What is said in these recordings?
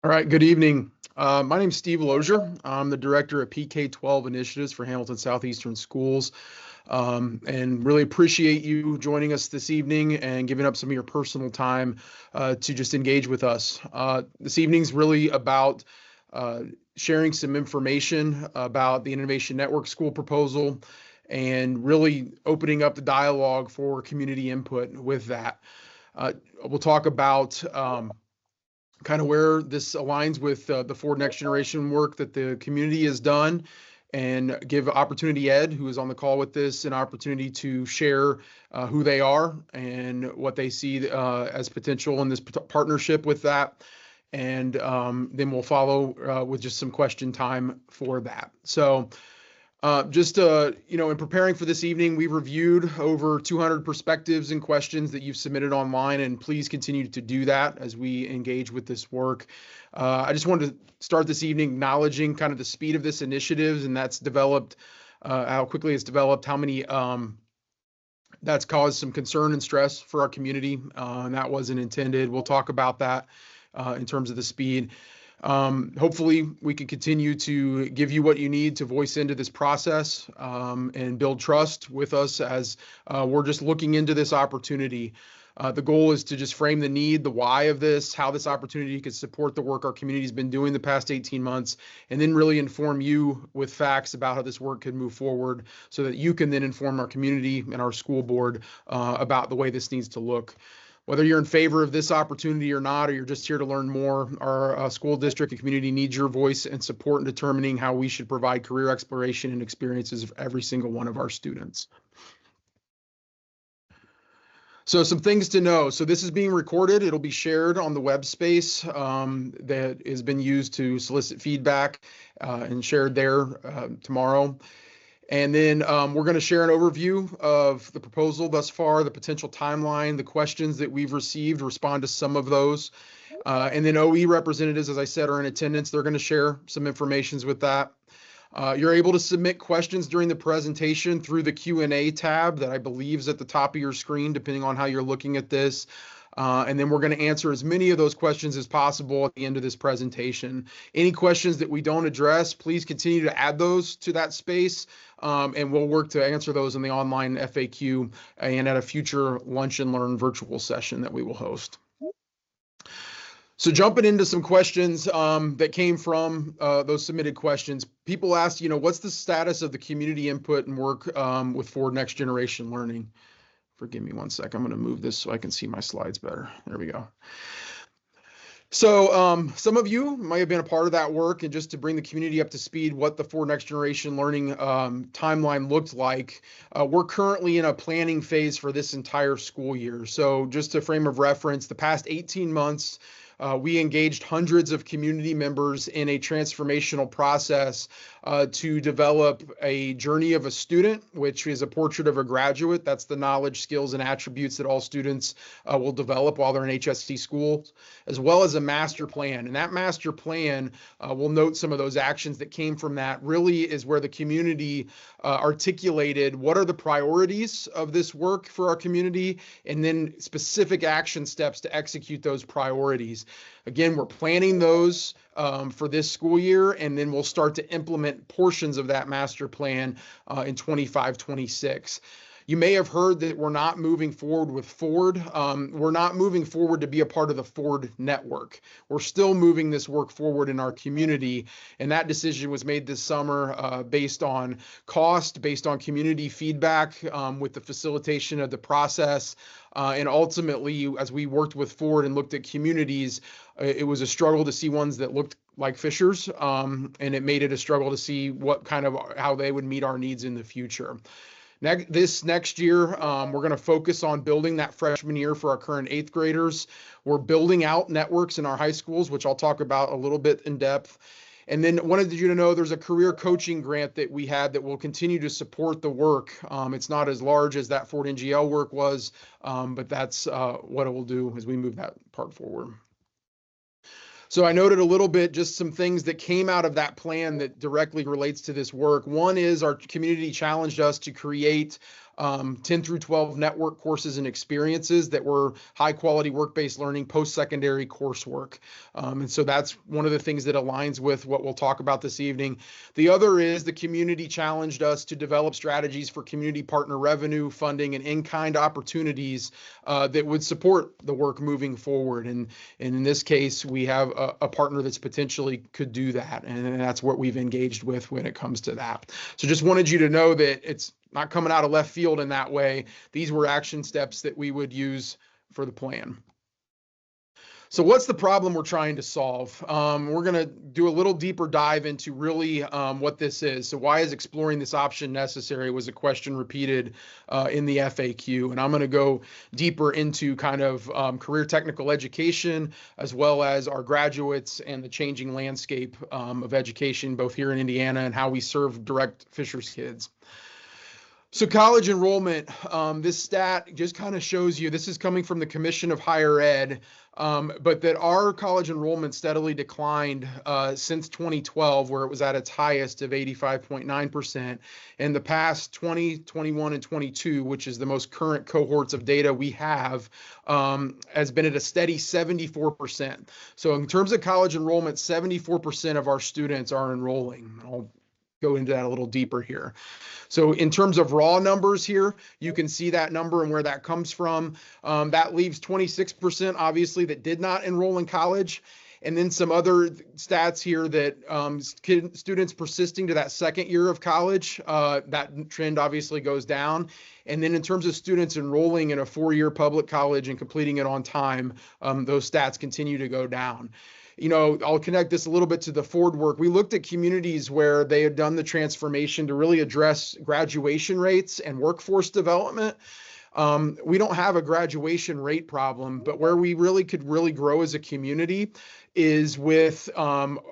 All right, good evening. My name's Steve Lozier. I'm the director of PK-12 initiatives for Hamilton Southeastern Schools, and really appreciate you joining us this evening and giving up some of your personal time to just engage with us. This evening's really about uh, sharing some information about the Innovation Network School proposal and really opening up the dialogue for community input with that. We'll talk about kind of where this aligns with the Ford Next Generation work that the community has done, and give Opportunity Ed, who is on the call with this, an opportunity to share who they are and what they see as potential in this partnership with that. And then we'll follow with just some question time for that. So in preparing for this evening, we've reviewed over 200 perspectives and questions that you've submitted online, and please continue to do that as we engage with this work. I just wanted to start this evening acknowledging kind of the speed of this initiative, and that's developed, how quickly it's developed, how many that's caused some concern and stress for our community, and that wasn't intended. We'll talk about that in terms of the speed. Hopefully we can continue to give you what you need to voice into this process and build trust with us as we're just looking into this opportunity. The goal is to just frame the need, the why of this, how this opportunity could support the work our community's been doing the past 18 months, and then really inform you with facts about how this work could move forward so that you can then inform our community and our school board about the way this needs to look. Whether you're in favor of this opportunity or not, or you're just here to learn more, our school district and community needs your voice and support in determining how we should provide career exploration and experiences of every single one of our students. So some things to know. So this is being recorded. It'll be shared on the web space that has been used to solicit feedback and shared there tomorrow. And then we're going to share an overview of the proposal thus far, the potential timeline, the questions that we've received, respond to some of those. And then OE representatives, as I said, are in attendance. They're going to share some information with that. You're able to submit questions during the presentation through the Q&A tab that I believe is at the top of your screen, depending on how you're looking at this. And then we're going to answer as many of those questions as possible at the end of this presentation. Any questions that we don't address, please continue to add those to that space, and we'll work to answer those in the online FAQ and at a future Lunch and Learn virtual session that we will host. So jumping into some questions that came from those submitted questions, people asked, what's the status of the community input and work with Ford Next Generation Learning? Forgive me one sec. I'm going to move this so I can see my slides better. There we go. So some of you might have been a part of that work, and just to bring the community up to speed, what the Ford Next Generation Learning timeline looked like. We're currently in a planning phase for this entire school year. So just a frame of reference, the past 18 months, we engaged hundreds of community members in a transformational process to develop a journey of a student, which is a portrait of a graduate. That's the knowledge, skills, and attributes that all students will develop while they're in HSE schools, as well as a master plan. And that master plan, we'll note some of those actions that came from that, really is where the community articulated what are the priorities of this work for our community, and then specific action steps to execute those priorities. Again, we're planning those for this school year, and then we'll start to implement portions of that master plan in 25-26. You may have heard that we're not moving forward with Ford. We're not moving forward to be a part of the Ford network. We're still moving this work forward in our community, and that decision was made this summer based on cost, based on community feedback with the facilitation of the process. And ultimately, as we worked with Ford and looked at communities, it was a struggle to see ones that looked like Fishers, and it made it a struggle to see what kind of how they would meet our needs in the future. This next year, we're going to focus on building that freshman year for our current 8th graders. We're building out networks in our high schools, which I'll talk about a little bit in depth. And then wanted you to know there's a career coaching grant that we had that will continue to support the work. It's not as large as that Ford NGL work was, but that's what it will do as we move that part forward. So I noted a little bit just some things that came out of that plan that directly relates to this work. One is our community challenged us to create 10 through 12 network courses and experiences that were high quality work-based learning, post-secondary coursework. And so that's one of the things that aligns with what we'll talk about this evening. The other is the community challenged us to develop strategies for community partner revenue, funding, and in-kind opportunities that would support the work moving forward. And in this case, we have a partner that's potentially could do that. And that's what we've engaged with when it comes to that. So just wanted you to know that it's not coming out of left field in that way. These were action steps that we would use for the plan. So what's the problem we're trying to solve? We're going to do a little deeper dive into really what this is. So why is exploring this option necessary was a question repeated in the FAQ. And I'm going to go deeper into kind of career technical education, as well as our graduates and the changing landscape of education, both here in Indiana and how we serve direct Fishers kids. So college enrollment, this stat just kind of shows you, this is coming from the Commission of Higher Ed, but that our college enrollment steadily declined since 2012, where it was at its highest of 85.9%. And the past 20, 21, and 22, which is the most current cohorts of data we have, has been at a steady 74%. So in terms of college enrollment, 74% of our students are enrolling. I'll go into that a little deeper here. So in terms of raw numbers here, you can see that number and where that comes from. That leaves 26%, obviously, that did not enroll in college. And then some other stats here that students persisting to that second year of college, that trend obviously goes down. And then in terms of students enrolling in a 4-year public college and completing it on time, those stats continue to go down. You know, I'll connect this a little bit to the Ford work. We looked at communities where they had done the transformation to really address graduation rates and workforce development. We don't have a graduation rate problem, but where we really could grow as a community is with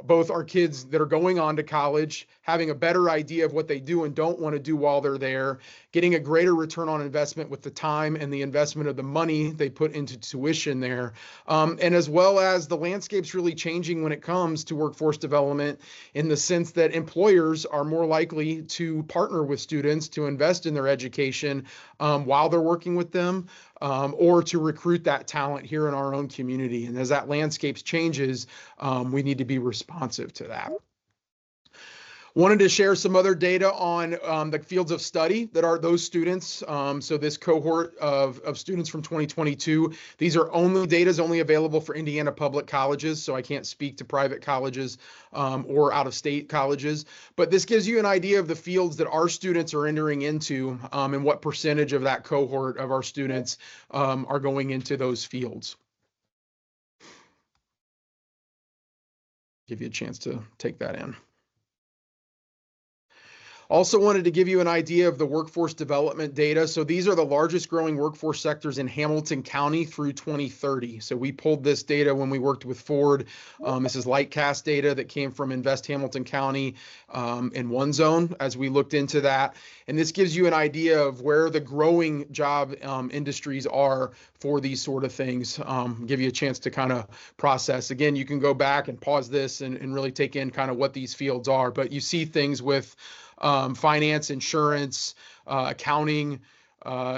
both our kids that are going on to college, having a better idea of what they do and don't want to do while they're there, getting a greater return on investment with the time and the investment of the money they put into tuition there. And as well as the landscape's really changing when it comes to workforce development, in the sense that employers are more likely to partner with students to invest in their education while they're working with them, or to recruit that talent here in our own community. And as that landscape changes, we need to be responsive to that. Wanted to share some other data on the fields of study that are those students. So this cohort of students from 2022, these are data is only available for Indiana public colleges, so I can't speak to private colleges or out-of-state colleges. But this gives you an idea of the fields that our students are entering into and what percentage of that cohort of our students are going into those fields. Give you a chance to take that in. Also wanted to give you an idea of the workforce development data. So these are the largest growing workforce sectors in Hamilton County through 2030. So we pulled this data when we worked with Ford. This is Lightcast data that came from Invest Hamilton County in One Zone as we looked into that. And this gives you an idea of where the growing job industries are for these sort of things. Give you a chance to kind of process. Again, you can go back and pause this and really take in kind of what these fields are. But you see things with finance, insurance, accounting,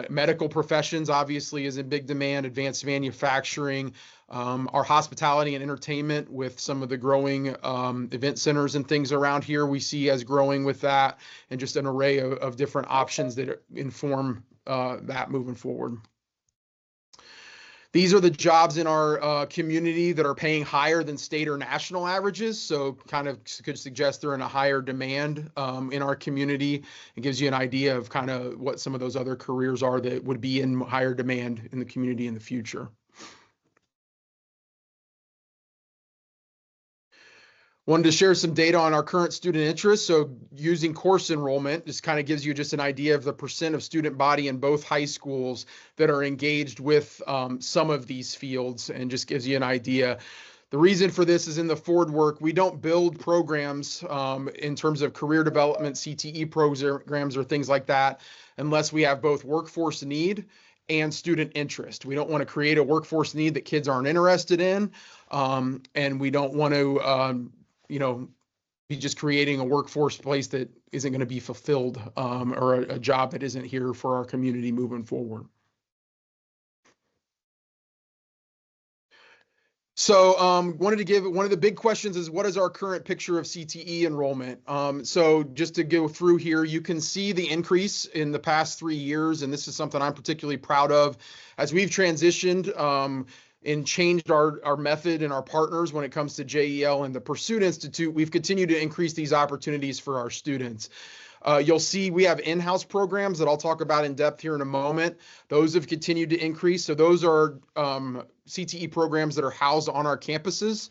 medical professions obviously is in big demand, advanced manufacturing, our hospitality and entertainment with some of the growing event centers and things around here we see as growing with that, and just an array of different options that inform that moving forward. These are the jobs in our community that are paying higher than state or national averages. So kind of could suggest they're in a higher demand in our community. It gives you an idea of kind of what some of those other careers are that would be in higher demand in the community in the future. Wanted to share some data on our current student interest. So using course enrollment, this kind of gives you just an idea of the percent of student body in both high schools that are engaged with some of these fields, and just gives you an idea. The reason for this is in the Ford work, we don't build programs in terms of career development, CTE programs or things like that, unless we have both workforce need and student interest. We don't want to create a workforce need that kids aren't interested in, and we don't want to be just creating a workforce place that isn't going to be fulfilled, or a job that isn't here for our community moving forward. So wanted to give one of the big questions is what is our current picture of CTE enrollment? So just to go through here, you can see the increase in the past 3 years, and this is something I'm particularly proud of as we've transitioned and changed our method and our partners when it comes to JEL and the Pursuit Institute. We've continued to increase these opportunities for our students. You'll see we have in-house programs that I'll talk about in depth here in a moment. Those have continued to increase. So those are CTE programs that are housed on our campuses.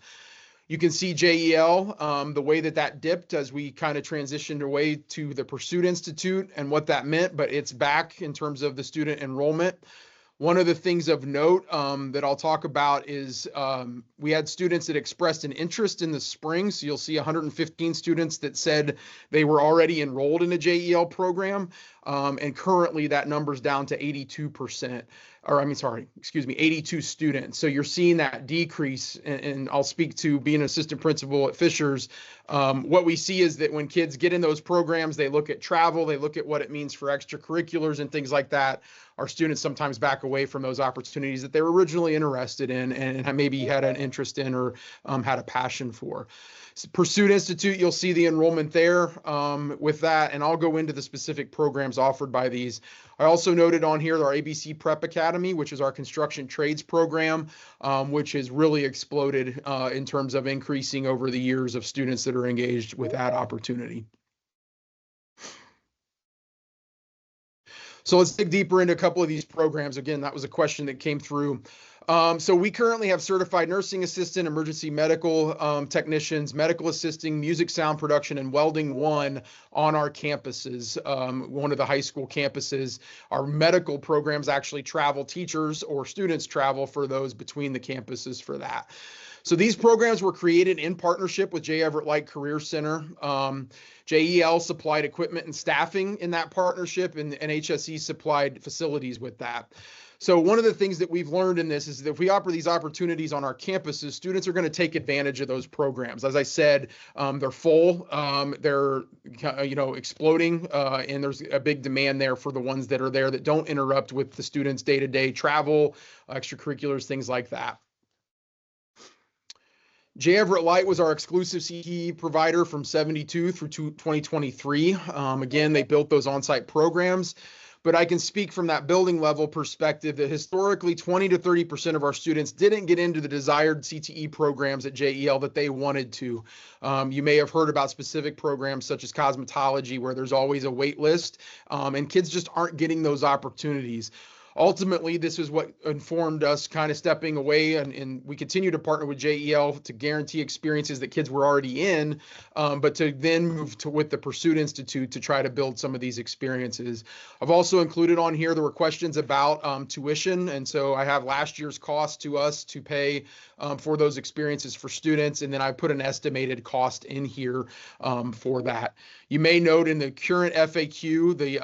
You can see JEL, the way that dipped as we kind of transitioned away to the Pursuit Institute and what that meant, but it's back in terms of the student enrollment. One of the things of note that I'll talk about is we had students that expressed an interest in the spring. So you'll see 115 students that said they were already enrolled in a JEL program. And currently that number's down to 82%, or I mean, sorry, excuse me, 82 students. So you're seeing that decrease, and I'll speak to being an assistant principal at Fishers. What we see is that when kids get in those programs, they look at travel, they look at what it means for extracurriculars and things like that. Our students sometimes back away from those opportunities that they were originally interested in and maybe had an interest in or had a passion for. Pursuit Institute, you'll see the enrollment there with that, and I'll go into the specific programs offered by these. I also noted on here our ABC Prep Academy, which is our construction trades program, which has really exploded in terms of increasing over the years of students that are engaged with that opportunity. So let's dig deeper into a couple of these programs. Again, that was a question that came through. So we currently have certified nursing assistant, emergency medical technicians, medical assisting, music sound production, and welding 1 on our campuses, one of the high school campuses. Our medical programs actually travel, teachers or students travel for those between the campuses for that. So these programs were created in partnership with J. Everett Light Career Center. JEL supplied equipment and staffing in that partnership, and HSE supplied facilities with that. So one of the things that we've learned in this is that if we offer these opportunities on our campuses, students are going to take advantage of those programs. As I said, they're full, they're exploding, and there's a big demand there for the ones that are there that don't interrupt with the students' day-to-day travel, extracurriculars, things like that. J. Everett Light was our exclusive CTE provider from 72 through 2023. Again, they built those on-site programs, but I can speak from that building level perspective that historically 20 to 30% of our students didn't get into the desired CTE programs at JEL that they wanted to. You may have heard about specific programs such as cosmetology, where there's always a wait list, and kids just aren't getting those opportunities. Ultimately, this is what informed us kind of stepping away, and we continue to partner with JEL to guarantee experiences that kids were already in, but to then move to with the Pursuit Institute to try to build some of these experiences. I've also included on here, there were questions about tuition, and so I have last year's cost to us to pay for those experiences for students, and then I put an estimated cost in here for that. You may note in the current FAQ, the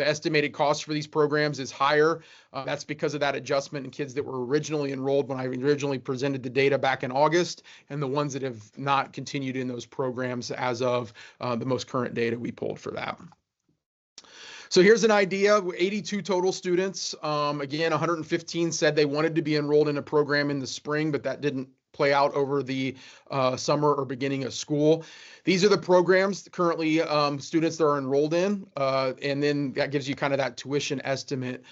estimated cost for these programs is higher. That's because of that adjustment in kids that were originally enrolled when I originally presented the data back in August, and the ones that have not continued in those programs as of the most current data we pulled for that. So here's an idea, 82 total students. Again, 115 said they wanted to be enrolled in a program in the spring, but that didn't play out over the summer or beginning of school. These are the programs currently students that are enrolled in, and then that gives you kind of that tuition estimate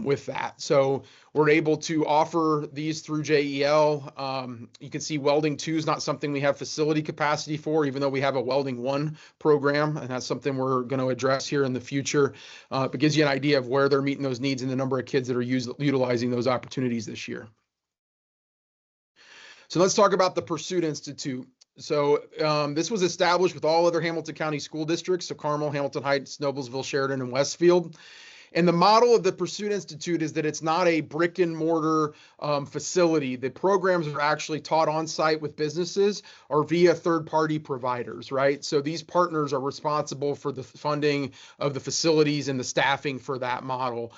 with that. So we're able to offer these through JEL. You can see welding 2 is not something we have facility capacity for, even though we have a welding 1 program, and that's something we're going to address here in the future. It gives you an idea of where they're meeting those needs and the number of kids that are utilizing those opportunities this year. So let's talk about the Pursuit Institute. So this was established with all other Hamilton County school districts, so Carmel, Hamilton Heights, Noblesville, Sheridan, and Westfield. And the model of the Pursuit Institute is that it's not a brick and mortar facility. The programs are actually taught on site with businesses or via third-party providers, right? So these partners are responsible for the funding of the facilities and the staffing for that model.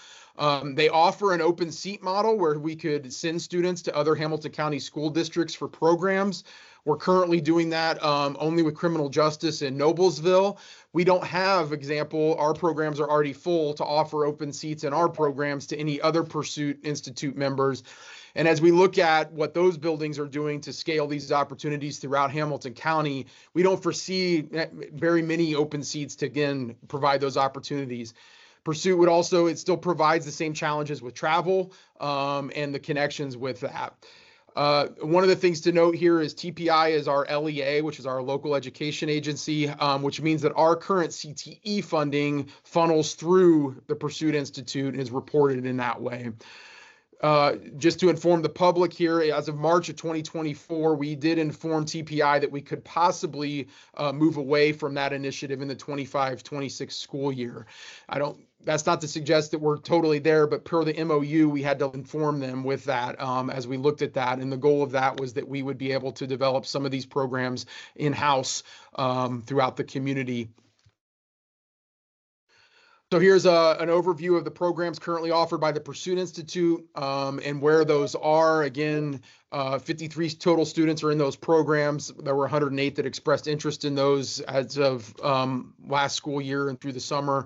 They offer an open seat model where we could send students to other Hamilton County school districts for programs. We're currently doing that only with criminal justice in Noblesville. We don't have, example, our programs are already full to offer open seats in our programs to any other Pursuit Institute members. And as we look at what those buildings are doing to scale these opportunities throughout Hamilton County, we don't foresee very many open seats to, again, provide those opportunities. Pursuit would also, it still provides the same challenges with travel and the connections with that. One of the things to note here is TPI is our LEA, which is our local education agency, which means that our current CTE funding funnels through the Pursuit Institute and is reported in that way. Just to inform the public here, as of March of 2024, we did inform TPI that we could possibly move away from that initiative in the 25-26 school year. That's not to suggest that we're totally there, but per the MOU, we had to inform them with that as we looked at that. And the goal of that was that we would be able to develop some of these programs in-house throughout the community. So here's an overview of the programs currently offered by the Pursuit Institute and where those are. Again, 53 total students are in those programs. There were 108 that expressed interest in those as of last school year and through the summer.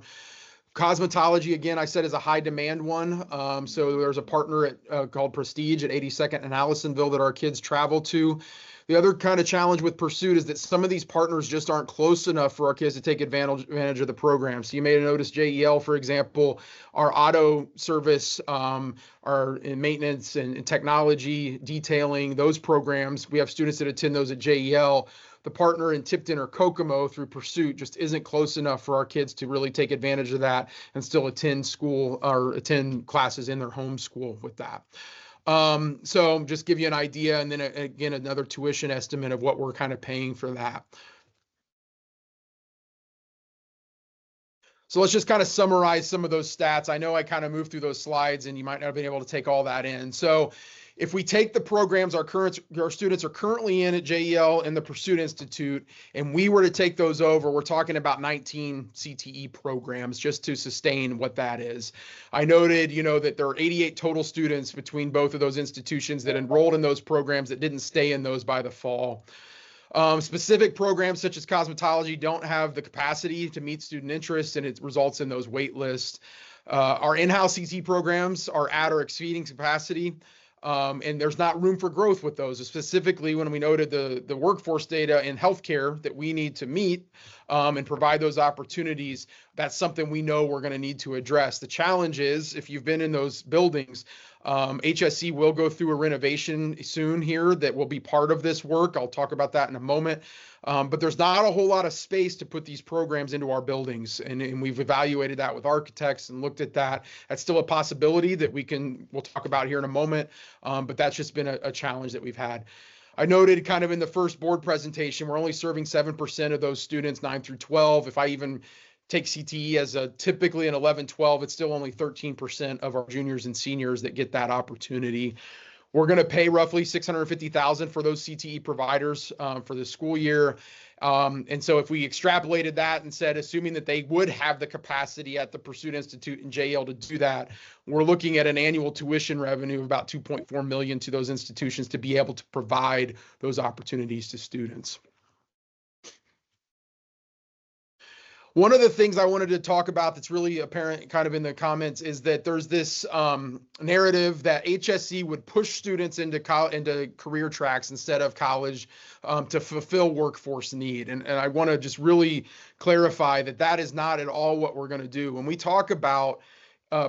Cosmetology, again, I said is a high demand one. So there's a partner called Prestige at 82nd and Allisonville that our kids travel to. The other kind of challenge with Pursuit is that some of these partners just aren't close enough for our kids to take advantage of the program. So you may have noticed JEL, for example, our auto service, our in maintenance and technology, detailing, those programs. We have students that attend those at JEL. The partner in Tipton or Kokomo through Pursuit just isn't close enough for our kids to really take advantage of that and still attend school or attend classes in their home school with that. So just give you an idea, and then again, another tuition estimate of what we're kind of paying for that. So let's just kind of summarize some of those stats. I know I kind of moved through those slides and you might not have been able to take all that in. So if we take the programs our students are currently in at JEL and the Pursuit Institute, and we were to take those over, we're talking about 19 CTE programs just to sustain what that is. I noted, that there are 88 total students between both of those institutions that enrolled in those programs that didn't stay in those by the fall. Specific programs such as cosmetology don't have the capacity to meet student interest, and it results in those wait lists. Our in-house CTE programs are at or exceeding capacity. And there's not room for growth with those, specifically when we noted the workforce data in healthcare that we need to meet and provide those opportunities. That's something we know we're going to need to address. The challenge is, if you've been in those buildings, HSE will go through a renovation soon here that will be part of this work. I'll talk about that in a moment. But there's not a whole lot of space to put these programs into our buildings. And we've evaluated that with architects and looked at that. That's still a possibility that we'll talk about here in a moment. But that's just been a challenge that we've had. I noted kind of in the first board presentation, we're only serving 7% of those students 9 through 12. If I even take CTE as typically an 11-12, it's still only 13% of our juniors and seniors that get that opportunity. We're going to pay roughly $650,000 for those CTE providers for the school year. And so if we extrapolated that and said, assuming that they would have the capacity at the Pursuit Institute and JL to do that, we're looking at an annual tuition revenue of about $2.4 million to those institutions to be able to provide those opportunities to students. One of the things I wanted to talk about that's really apparent kind of in the comments is that there's this narrative that HSE would push students into career tracks instead of college to fulfill workforce need. And I want to just really clarify that that is not at all what we're going to do. When we talk about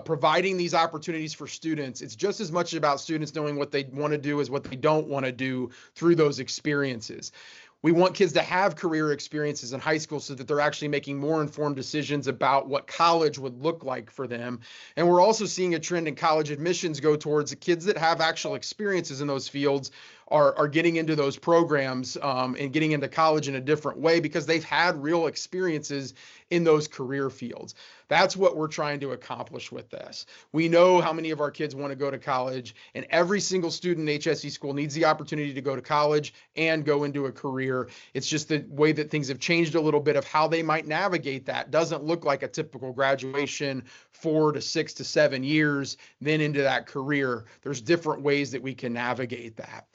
providing these opportunities for students, it's just as much about students knowing what they want to do as what they don't want to do through those experiences. We want kids to have career experiences in high school so that they're actually making more informed decisions about what college would look like for them. And we're also seeing a trend in college admissions go towards the kids that have actual experiences in those fields are getting into those programs and getting into college in a different way because they've had real experiences in those career fields. That's what we're trying to accomplish with this. We know how many of our kids want to go to college, and every single student in HSE school needs the opportunity to go to college and go into a career. It's just the way that things have changed a little bit of how they might navigate that. Doesn't look like a typical graduation, 4 to 6 to 7 years, then into that career. There's different ways that we can navigate that.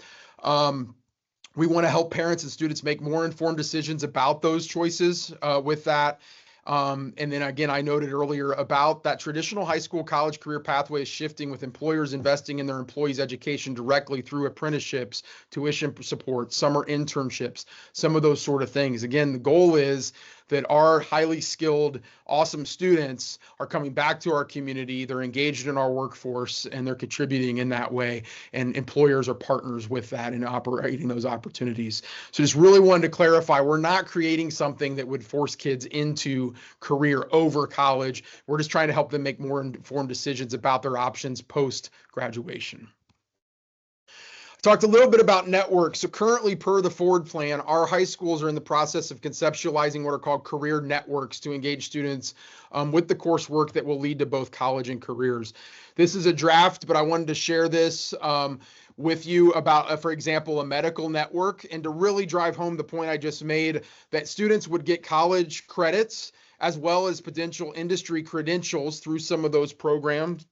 We want to help parents and students make more informed decisions about those choices with that. And then again, I noted earlier about that traditional high school college career pathway is shifting, with employers investing in their employees' education directly through apprenticeships, tuition support, summer internships, some of those sort of things. Again, the goal is that our highly skilled, awesome students are coming back to our community, they're engaged in our workforce, and they're contributing in that way. And employers are partners with that in operating those opportunities. So just really wanted to clarify, we're not creating something that would force kids into career over college. We're just trying to help them make more informed decisions about their options post-graduation. Talked a little bit about networks. So currently, per the Forward Plan, our high schools are in the process of conceptualizing what are called career networks to engage students with the coursework that will lead to both college and careers. This is a draft, but I wanted to share this with you about, for example, a medical network, and to really drive home the point I just made, that students would get college credits as well as potential industry credentials through some of those programs.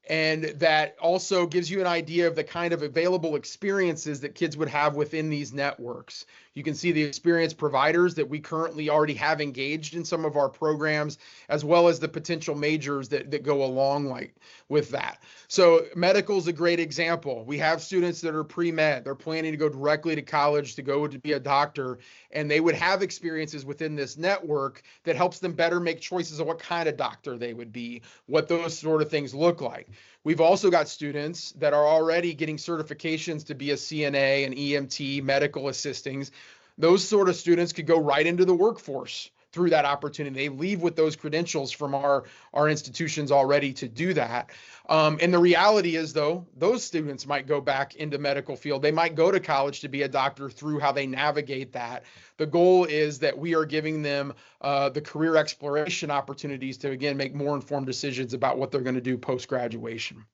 And that also gives you an idea of the kind of available experiences that kids would have within these networks. You can see the experience providers that we currently already have engaged in some of our programs, as well as the potential majors that go along with that. So medical is a great example. We have students that are pre-med. They're planning to go directly to college to go to be a doctor, and they would have experiences within this network that helps them better make choices of what kind of doctor they would be, what those sort of things look like. We've also got students that are already getting certifications to be a CNA, an EMT, medical assistings. Those sort of students could go right into the workforce through that opportunity. They leave with those credentials from our institutions already to do that. And the reality is, though, those students might go back into medical field. They might go to college to be a doctor through how they navigate that. The goal is that we are giving them the career exploration opportunities to, again, make more informed decisions about what they're going to do post-graduation.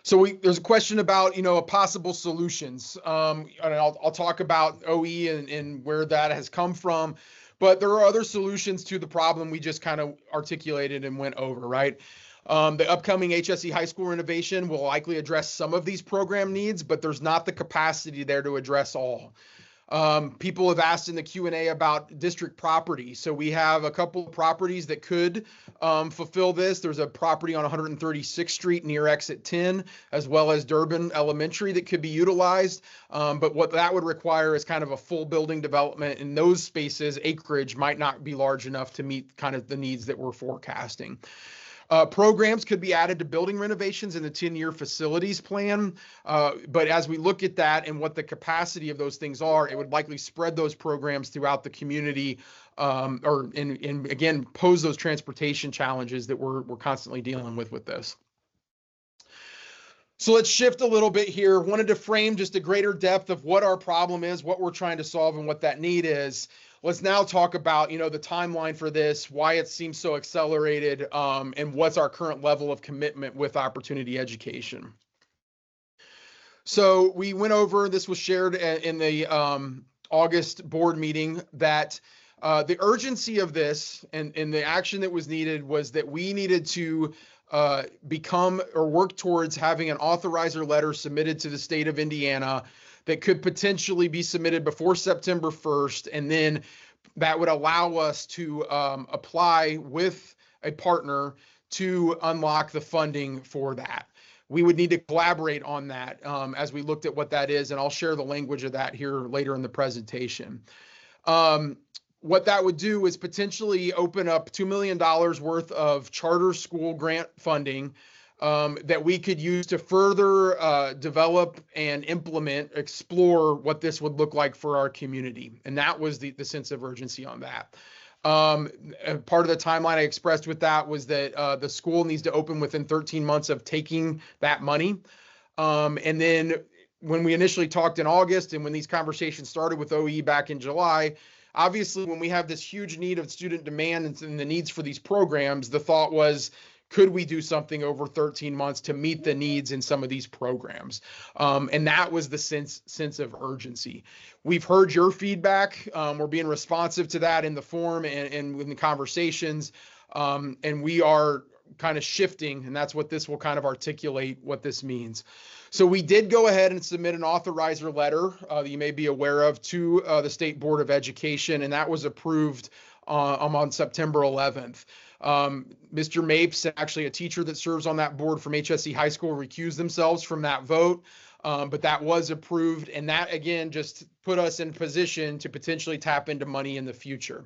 So there's a question about, possible solutions. And I'll talk about OE and where that has come from, but there are other solutions to the problem we just kind of articulated and went over, right? The upcoming HSE high school renovation will likely address some of these program needs, but there's not the capacity there to address all. People have asked in the Q&A about district property. So we have a couple of properties that could fulfill this. There's a property on 136th Street near exit 10, as well as Durbin Elementary, that could be utilized. But what that would require is kind of a full building development. In those spaces, acreage might not be large enough to meet kind of the needs that we're forecasting. Programs could be added to building renovations in the 10-year facilities plan. But as we look at that and what the capacity of those things are, it would likely spread those programs throughout the community, and again, pose those transportation challenges that we're constantly dealing with this. So let's shift a little bit here. Wanted to frame just a greater depth of what our problem is, what we're trying to solve, and what that need is. Let's now talk about, the timeline for this, why it seems so accelerated, and what's our current level of commitment with opportunity education. So we went over, this was shared in the August board meeting, that the urgency of this and the action that was needed was that we needed to become or work towards having an authorizer letter submitted to the state of Indiana that could potentially be submitted before September 1st, and then that would allow us to apply with a partner to unlock the funding for that. We would need to collaborate on that as we looked at what that is, and I'll share the language of that here later in the presentation. What that would do is potentially open up $2 million worth of charter school grant funding that we could use to further develop and explore what this would look like for our community. And that was the sense of urgency on that. Part of the timeline I expressed with that was that the school needs to open within 13 months of taking that money. And then when we initially talked in August and when these conversations started with OE back in July, obviously when we have this huge need of student demand and the needs for these programs, the thought was, could we do something over 13 months to meet the needs in some of these programs? And that was the sense of urgency. We've heard your feedback. We're being responsive to that in the form and in the conversations. And we are kind of shifting, and that's what this will kind of articulate what this means. So we did go ahead and submit an authorizer letter that you may be aware of to the State Board of Education, and that was approved on September 11th. Mr. Mapes, actually a teacher that serves on that board from HSE High School, recused themselves from that vote. But that was approved, and that again just put us in position to potentially tap into money in the future.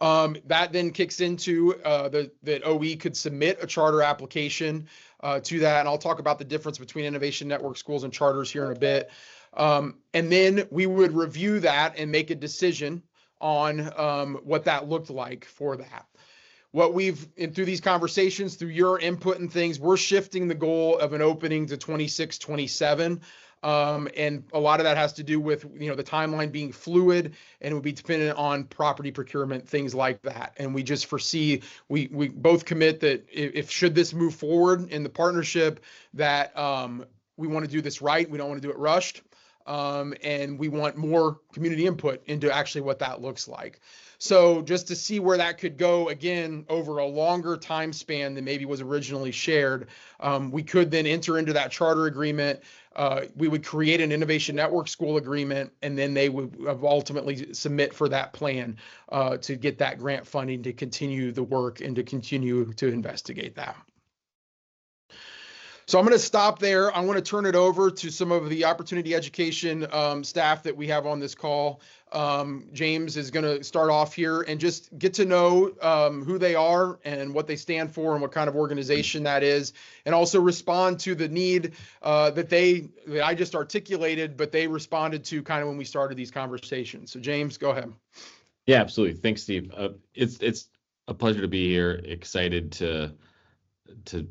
That then kicks into that OE could submit a charter application to that, and I'll talk about the difference between Innovation Network schools and charters here in a bit. And then we would review that and make a decision on what that looked like for that. What through these conversations, through your input and things, we're shifting the goal of an opening to 26, 27. And a lot of that has to do with, the timeline being fluid, and it would be dependent on property procurement, things like that. And we just foresee, we both commit that if should this move forward in the partnership, that we want to do this right. We don't want to do it rushed. And we want more community input into actually what that looks like. So just to see where that could go, again, over a longer time span than maybe was originally shared, we could then enter into that charter agreement. We would create an Innovation Network school agreement, and then they would ultimately submit for that plan to get that grant funding to continue the work and to continue to investigate that. So I'm going to stop there. I want to turn it over to some of the Opportunity Education staff that we have on this call. James is going to start off here and just get to know who they are and what they stand for and what kind of organization that is, and also respond to the need that I just articulated, but they responded to kind of when we started these conversations. So James, go ahead. Yeah, absolutely. Thanks, Steve. It's a pleasure to be here. Excited to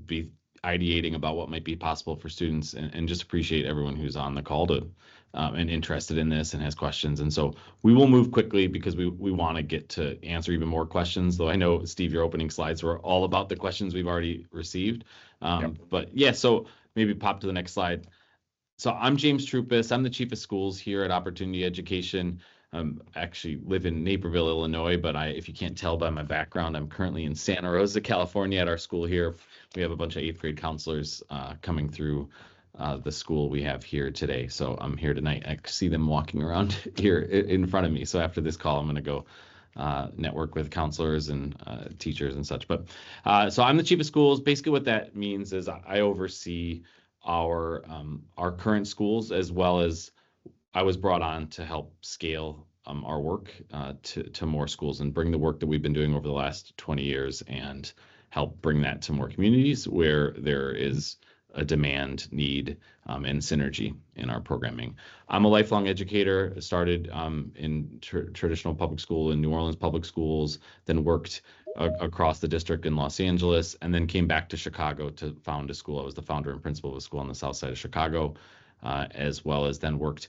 be ideating about what might be possible for students, and just appreciate everyone who's on the call to and interested in this and has questions. And so we will move quickly because we want to get to answer even more questions, though I know, Steve, your opening slides were all about the questions we've already received. Yep. But yeah, so maybe pop to the next slide. So I'm James Troupis. I'm the Chief of Schools here at Opportunity Education. Actually live in Naperville, Illinois, but if you can't tell by my background, I'm currently in Santa Rosa, California at our school here. We have a bunch of 8th grade counselors coming through the school we have here today. So I'm here tonight. I see them walking around here in front of me. So after this call, I'm going to go network with counselors and teachers and such. But so I'm the Chief of Schools. Basically what that means is I oversee our current schools, as well as I was brought on to help scale our work to more schools and bring the work that we've been doing over the last 20 years and help bring that to more communities where there is a demand, need, and synergy in our programming. I'm a lifelong educator, started in traditional public school in New Orleans public schools, then worked across the district in Los Angeles, and then came back to Chicago to found a school. I was the founder and principal of a school on the south side of Chicago, as well as then worked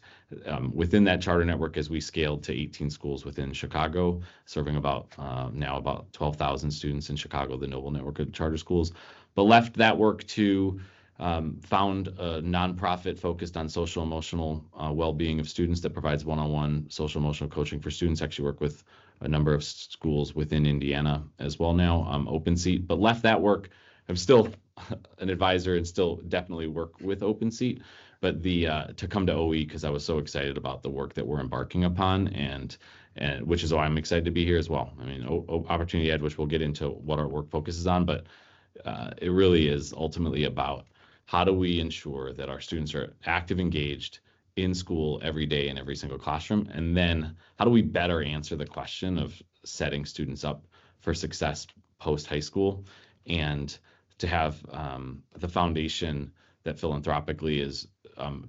within that charter network as we scaled to 18 schools within Chicago, serving now about 12,000 students in Chicago, the Noble Network of Charter Schools. But left that work to found a nonprofit focused on social emotional well-being of students that provides one-on-one social emotional coaching for students. Actually work with a number of schools within Indiana as well now, Open Seat, but left that work. I'm still an advisor and still definitely work with Open Seat, but to come to OE because I was so excited about the work that we're embarking upon, and which is why I'm excited to be here as well. I mean, Opportunity Ed, which we'll get into what our work focuses on, but it really is ultimately about how do we ensure that our students are active, engaged in school every day in every single classroom, and then how do we better answer the question of setting students up for success post high school, and to have the foundation that philanthropically is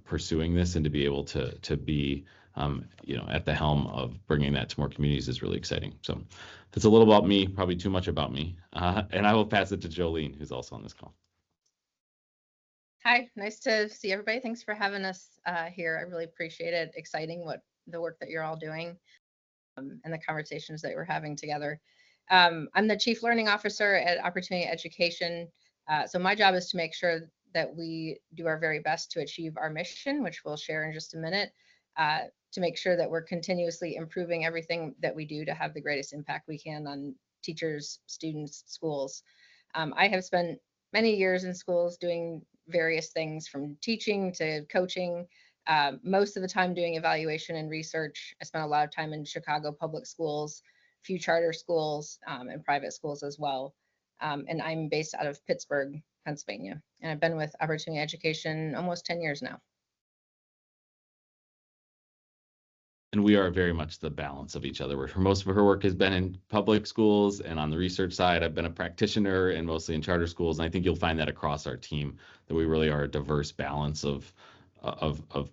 pursuing this, and to be able to be at the helm of bringing that to more communities is really exciting. So that's a little about me, probably too much about me, and I will pass it to Jolene, who's also on this call. Hi, nice to see everybody. Thanks for having us here. I really appreciate it. Exciting the work that you're all doing and the conversations that we're having together. I'm the Chief Learning Officer at Opportunity Education. So my job is to make sure that we do our very best to achieve our mission, which we'll share in just a minute, to make sure that we're continuously improving everything that we do to have the greatest impact we can on teachers, students, schools. I have spent many years in schools doing various things from teaching to coaching, most of the time doing evaluation and research. I spent a lot of time in Chicago public schools, a few charter schools, and private schools as well. And I'm based out of Pittsburgh, Pennsylvania, and I've been with Opportunity Education almost 10 years now. And we are very much the balance of each other. Where most of her work has been in public schools, and on the research side, I've been a practitioner and mostly in charter schools. And I think you'll find that across our team, that we really are a diverse balance of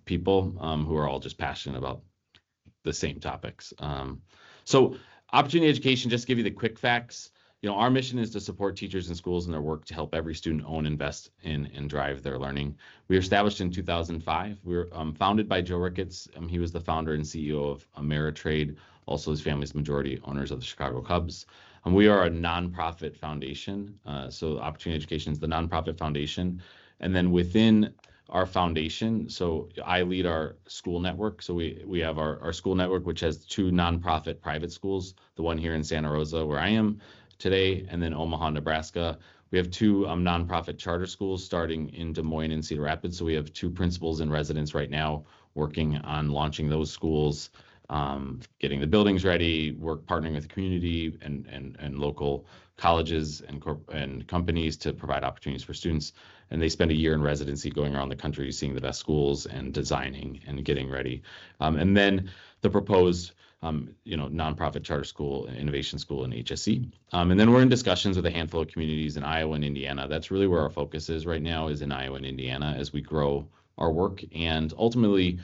people who are all just passionate about the same topics. So Opportunity Education, just to give you the quick facts. Our mission is to support teachers and schools in their work to help every student own, invest in, and drive their learning. We were established in 2005. We were founded by Joe Ricketts. He was the founder and CEO of Ameritrade. Also, his family's majority owners of the Chicago Cubs. We are a nonprofit foundation. So Opportunity Education is the nonprofit foundation. And then within our foundation, so I lead our school network. So we have our school network, which has 2 nonprofit private schools, the one here in Santa Rosa where I am today, and then Omaha, Nebraska. We have 2 nonprofit charter schools starting in Des Moines and Cedar Rapids. So we have 2 principals in residence right now working on launching those schools, getting the buildings ready, partnering with the community and local colleges and companies to provide opportunities for students. And they spend a year in residency going around the country, seeing the best schools and designing and getting ready. And then the proposed nonprofit charter school, innovation school, and HSE. And then we're in discussions with a handful of communities in Iowa and Indiana. That's really where our focus is right now, is in Iowa and Indiana as we grow our work. And ultimately,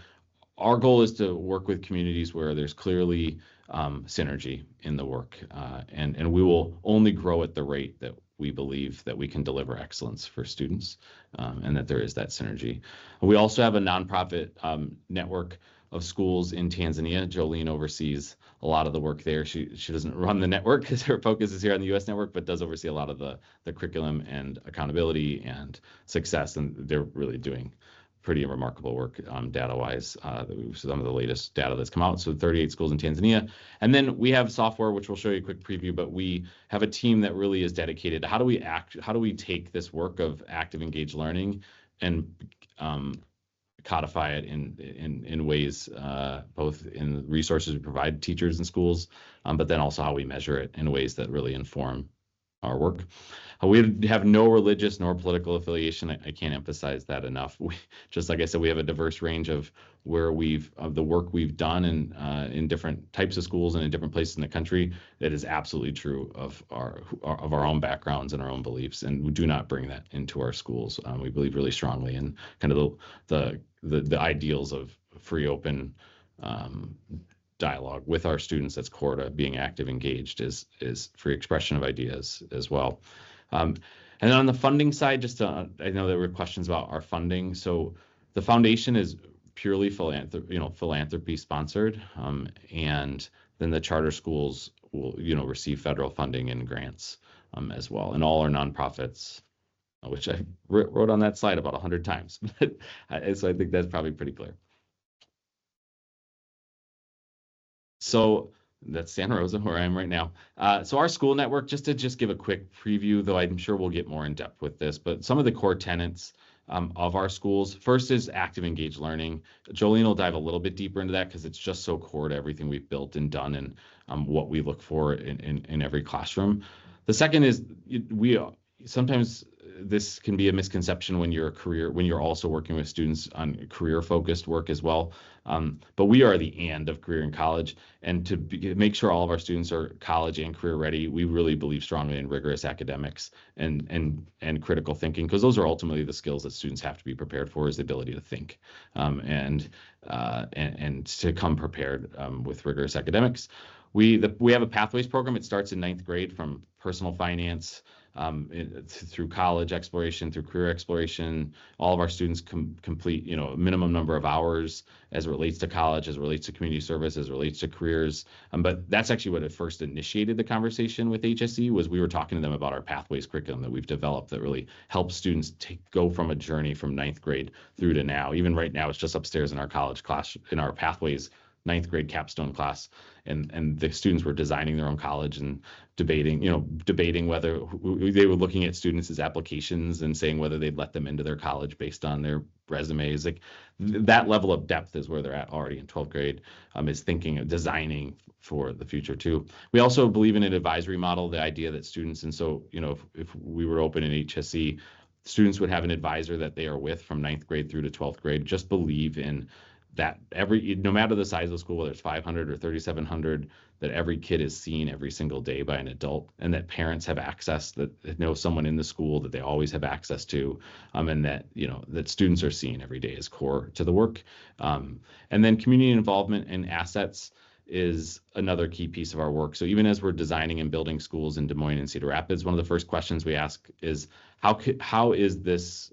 our goal is to work with communities where there's clearly synergy in the work. And we will only grow at the rate that we believe that we can deliver excellence for students, and that there is that synergy. We also have a nonprofit network of schools in Tanzania. Jolene oversees a lot of the work there. She doesn't run the network because her focus is here on the U.S. network, but does oversee a lot of the curriculum and accountability and success. And they're really doing pretty remarkable work data-wise. Some of the latest data that's come out. So 38 schools in Tanzania. And then we have software, which we'll show you a quick preview, but we have a team that really is dedicated to how do we take this work of active engaged learning and codify it in ways, both in resources we provide teachers and schools, but then also how we measure it in ways that really inform our work. We have no religious nor political affiliation. I can't emphasize that enough. Just like I said, we have a diverse range of the work we've done in different types of schools and in different places in the country. That is absolutely true of our own backgrounds and our own beliefs, and we do not bring that into our schools. We believe really strongly in kind of the ideals of free, open dialogue with our students. That's core to being active, engaged, is free expression of ideas as well. And then on the funding side, I know there were questions about our funding. So the foundation is purely philanthropy sponsored, and then the charter schools will receive federal funding and grants as well, and all our nonprofits, which I wrote on that slide about 100 times. So I think that's probably pretty clear. So that's Santa Rosa, where I am right now. So our school network, just to give a quick preview, though I'm sure we'll get more in depth with this, but some of the core tenets of our schools. First is active engaged learning. Jolene will dive a little bit deeper into that because it's just so core to everything we've built and done and what we look for in every classroom. The second is sometimes this can be a misconception when you're also working with students on career focused work as well. But we are the and of career and college, and to make sure all of our students are college and career ready, we really believe strongly in rigorous academics and critical thinking, because those are ultimately the skills that students have to be prepared for, is the ability to think and to come prepared with rigorous academics. We have a pathways program. It starts in 9th grade, from personal finance through college exploration, through career exploration. All of our students complete a minimum number of hours as it relates to college, as it relates to community service, as it relates to careers. But that's actually what it first initiated the conversation with HSE, was we were talking to them about our pathways curriculum that we've developed that really helps students go from a journey from 9th grade through to now. Even right now, it's just upstairs in our college class, in our pathways ninth grade capstone class, and the students were designing their own college and debating whether they were looking at students as applications and saying whether they'd let them into their college based on their resumes. Like that level of depth is where they're at already in 12th grade, is thinking of designing for the future too. We also believe in an advisory model, the idea that students, and so, if we were open in HSE, students would have an advisor that they are with from ninth grade through to 12th grade. Just believe in that no matter the size of the school, whether it's 500 or 3,700, that every kid is seen every single day by an adult, and that parents have access, that know someone in the school that they always have access to, and that, that students are seen every day is core to the work. And then community involvement and assets is another key piece of our work. So even as we're designing and building schools in Des Moines and Cedar Rapids, one of the first questions we ask is, how is this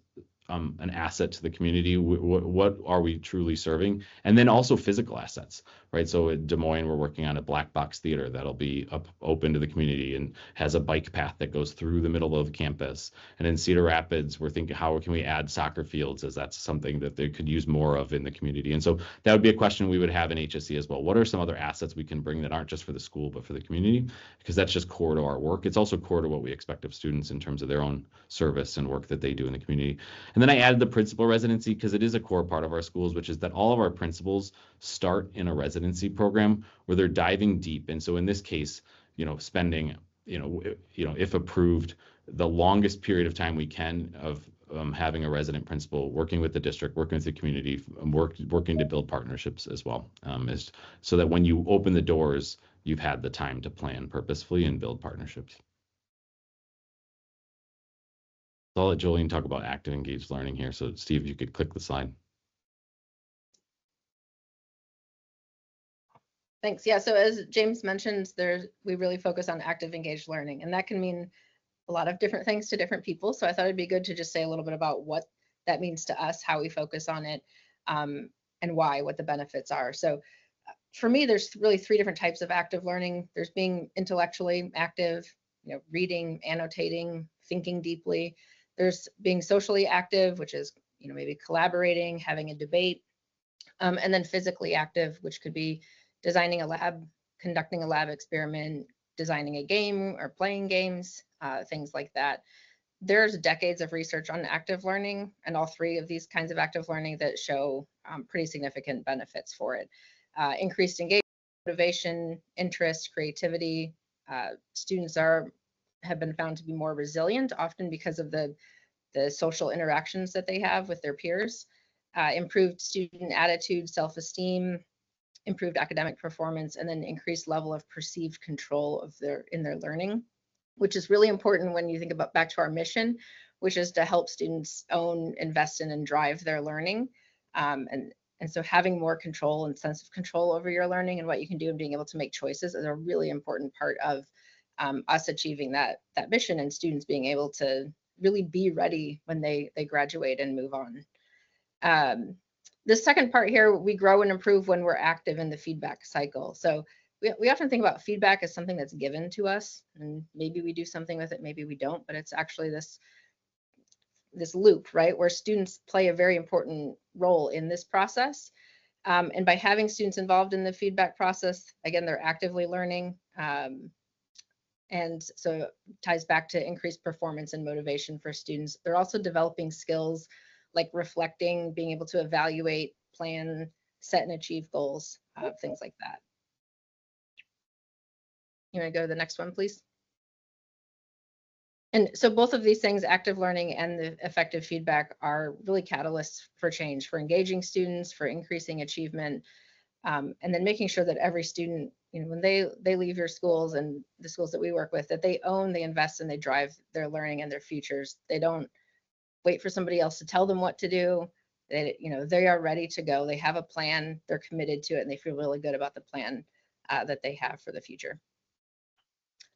an asset to the community? What are we truly serving? And then also physical assets, right? So at Des Moines, we're working on a black box theater that'll be open to the community and has a bike path that goes through the middle of the campus. And in Cedar Rapids, we're thinking, how can we add soccer fields, as that's something that they could use more of in the community? And so that would be a question we would have in HSE as well. What are some other assets we can bring that aren't just for the school, but for the community? Because that's just core to our work. It's also core to what we expect of students in terms of their own service and work that they do in the community. And then I added the principal residency because it is a core part of our schools, which is that all of our principals start in a residency program where they're diving deep. And so in this case, spending, if approved, the longest period of time we can of having a resident principal, working with the district, working with the community, working to build partnerships as well, is so that when you open the doors, you've had the time to plan purposefully and build partnerships. So I'll let Jolene talk about active engaged learning here. So Steve, you could click the slide. Thanks. Yeah, so as James mentioned, we really focus on active engaged learning, and that can mean a lot of different things to different people. So I thought it'd be good to just say a little bit about what that means to us, how we focus on it, and why, what the benefits are. So for me, there's really three different types of active learning. There's being intellectually active, reading, annotating, thinking deeply. There's being socially active, which is, maybe collaborating, having a debate, and then physically active, which could be designing a lab, conducting a lab experiment, designing a game or playing games, things like that. There's decades of research on active learning and all three of these kinds of active learning that show pretty significant benefits for it. Increased engagement, motivation, interest, creativity. Students have been found to be more resilient, often because of the social interactions that they have with their peers. Improved student attitude, self-esteem, improved academic performance, and then increased level of perceived control in their learning, which is really important when you think about back to our mission, which is to help students own, invest in, and drive their learning. And so having more control and sense of control over your learning and what you can do and being able to make choices is a really important part of us achieving that mission, and students being able to really be ready when they graduate and move on. The second part here, we grow and improve when we're active in the feedback cycle. So we often think about feedback as something that's given to us, and maybe we do something with it, maybe we don't, but it's actually this loop, right, where students play a very important role in this process. And by having students involved in the feedback process, again, they're actively learning. And so it ties back to increased performance and motivation for students. They're also developing skills like reflecting, being able to evaluate, plan, set and achieve goals, things like that. You want to go to the next one, please? And so both of these things, active learning and the effective feedback, are really catalysts for change, for engaging students, for increasing achievement, and then making sure that every student, when they leave your schools and the schools that we work with, that they own, they invest, and they drive their learning and their futures. They don't wait for somebody else to tell them what to do. They are ready to go. They have a plan, they're committed to it, and they feel really good about the plan that they have for the future.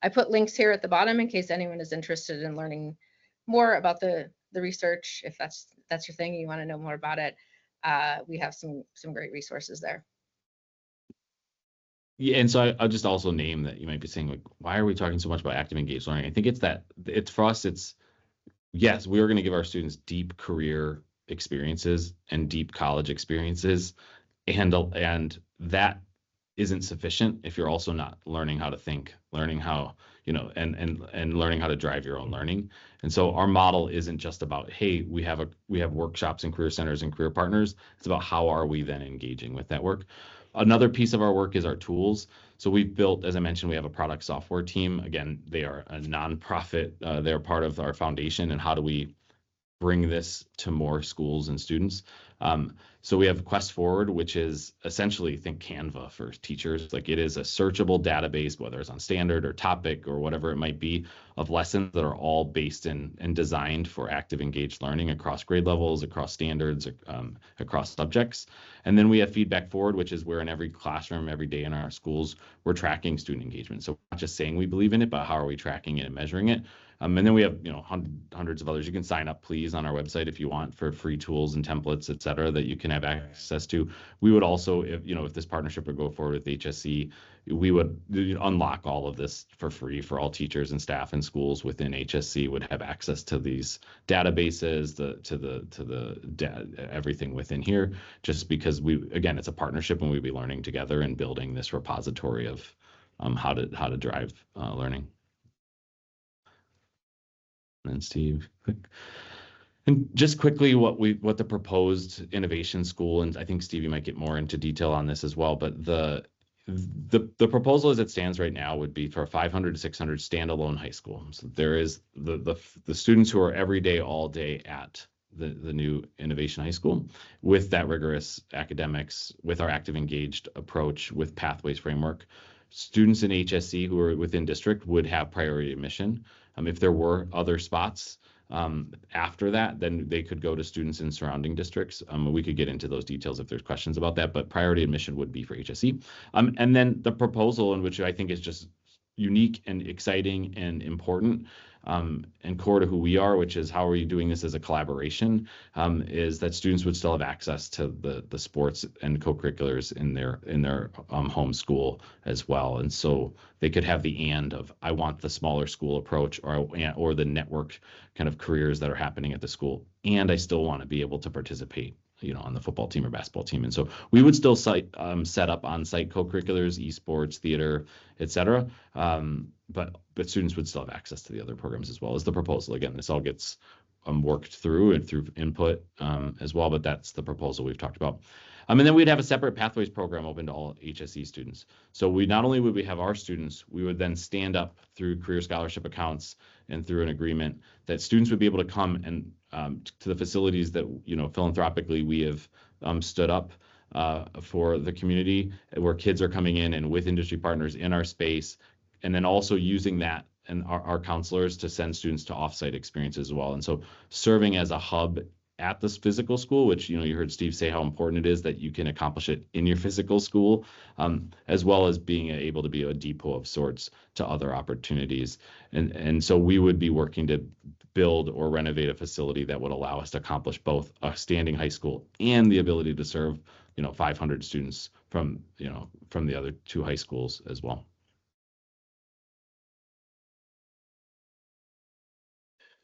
I put links here at the bottom in case anyone is interested in learning more about the research. If that's your thing, you want to know more about it, we have some great resources there. Yeah, and so I'll just also name that you might be saying, like, why are we talking so much about active engaged learning? I think it's for us, yes, we are going to give our students deep career experiences and deep college experiences, and that isn't sufficient if you're also not learning how to think, learning how, and learning how to drive your own learning. And so our model isn't just about, hey, we have workshops and career centers and career partners. It's about how are we then engaging with that work. Another piece of our work is our tools. So we've built, as I mentioned, we have a product software team. Again, they are a nonprofit. They're part of our foundation. And how do we bring this to more schools and students? So we have Quest Forward, which is essentially, think Canva for teachers. Like, it is a searchable database, whether it's on standard or topic or whatever it might be, of lessons that are all based in and designed for active engaged learning across grade levels, across standards, across subjects. And then we have Feedback Forward, which is where in every classroom, every day in our schools, we're tracking student engagement. So we're not just saying we believe in it, but how are we tracking it and measuring it? And then we have, hundreds of others. You can sign up, please, on our website if you want, for free tools and templates, et cetera, that you can have access to. We would also, if this partnership would go forward with HSE, we would unlock all of this for free for all teachers and staff and schools within HSE would have access to these databases, everything within here, just because again, it's a partnership and we'd be learning together and building this repository of how to drive learning. And Steve, quick. And just quickly, what the proposed innovation school, and I think Steve, you might get more into detail on this as well, but the proposal as it stands right now would be for a 500 to 600 standalone high school. So there is the students who are every day, all day at the new innovation high school with that rigorous academics, with our active engaged approach, with pathways framework. Students in HSE who are within district would have priority admission. If there were other spots after that, then they could go to students in surrounding districts. We could get into those details if there's questions about that, but priority admission would be for HSE. And then the proposal, in which I think is just unique and exciting and important, and core to who we are, which is how are we doing this as a collaboration, is that students would still have access to the sports and co-curriculars in their home school as well. And so they could have the of I want the smaller school approach or the network kind of careers that are happening at the school, and I still want to be able to participate on the football team or basketball team. And so we would still set up on-site co-curriculars, esports, theater, et cetera. But students would still have access to the other programs as well as the proposal. Again, this all gets worked through and through input as well, but that's the proposal we've talked about. And then we'd have a separate pathways program open to all HSE students. So not only would we have our students, we would then stand up through career scholarship accounts and through an agreement that students would be able to come and to the facilities that philanthropically we have stood up for the community, where kids are coming in and with industry partners in our space, and then also using that and our counselors to send students to offsite experiences as well. And so serving as a hub at this physical school, which you heard Steve say how important it is that you can accomplish it in your physical school, as well as being able to be a depot of sorts to other opportunities. And so we would be working to build or renovate a facility that would allow us to accomplish both a standing high school and the ability to serve 500 students from the other two high schools as well.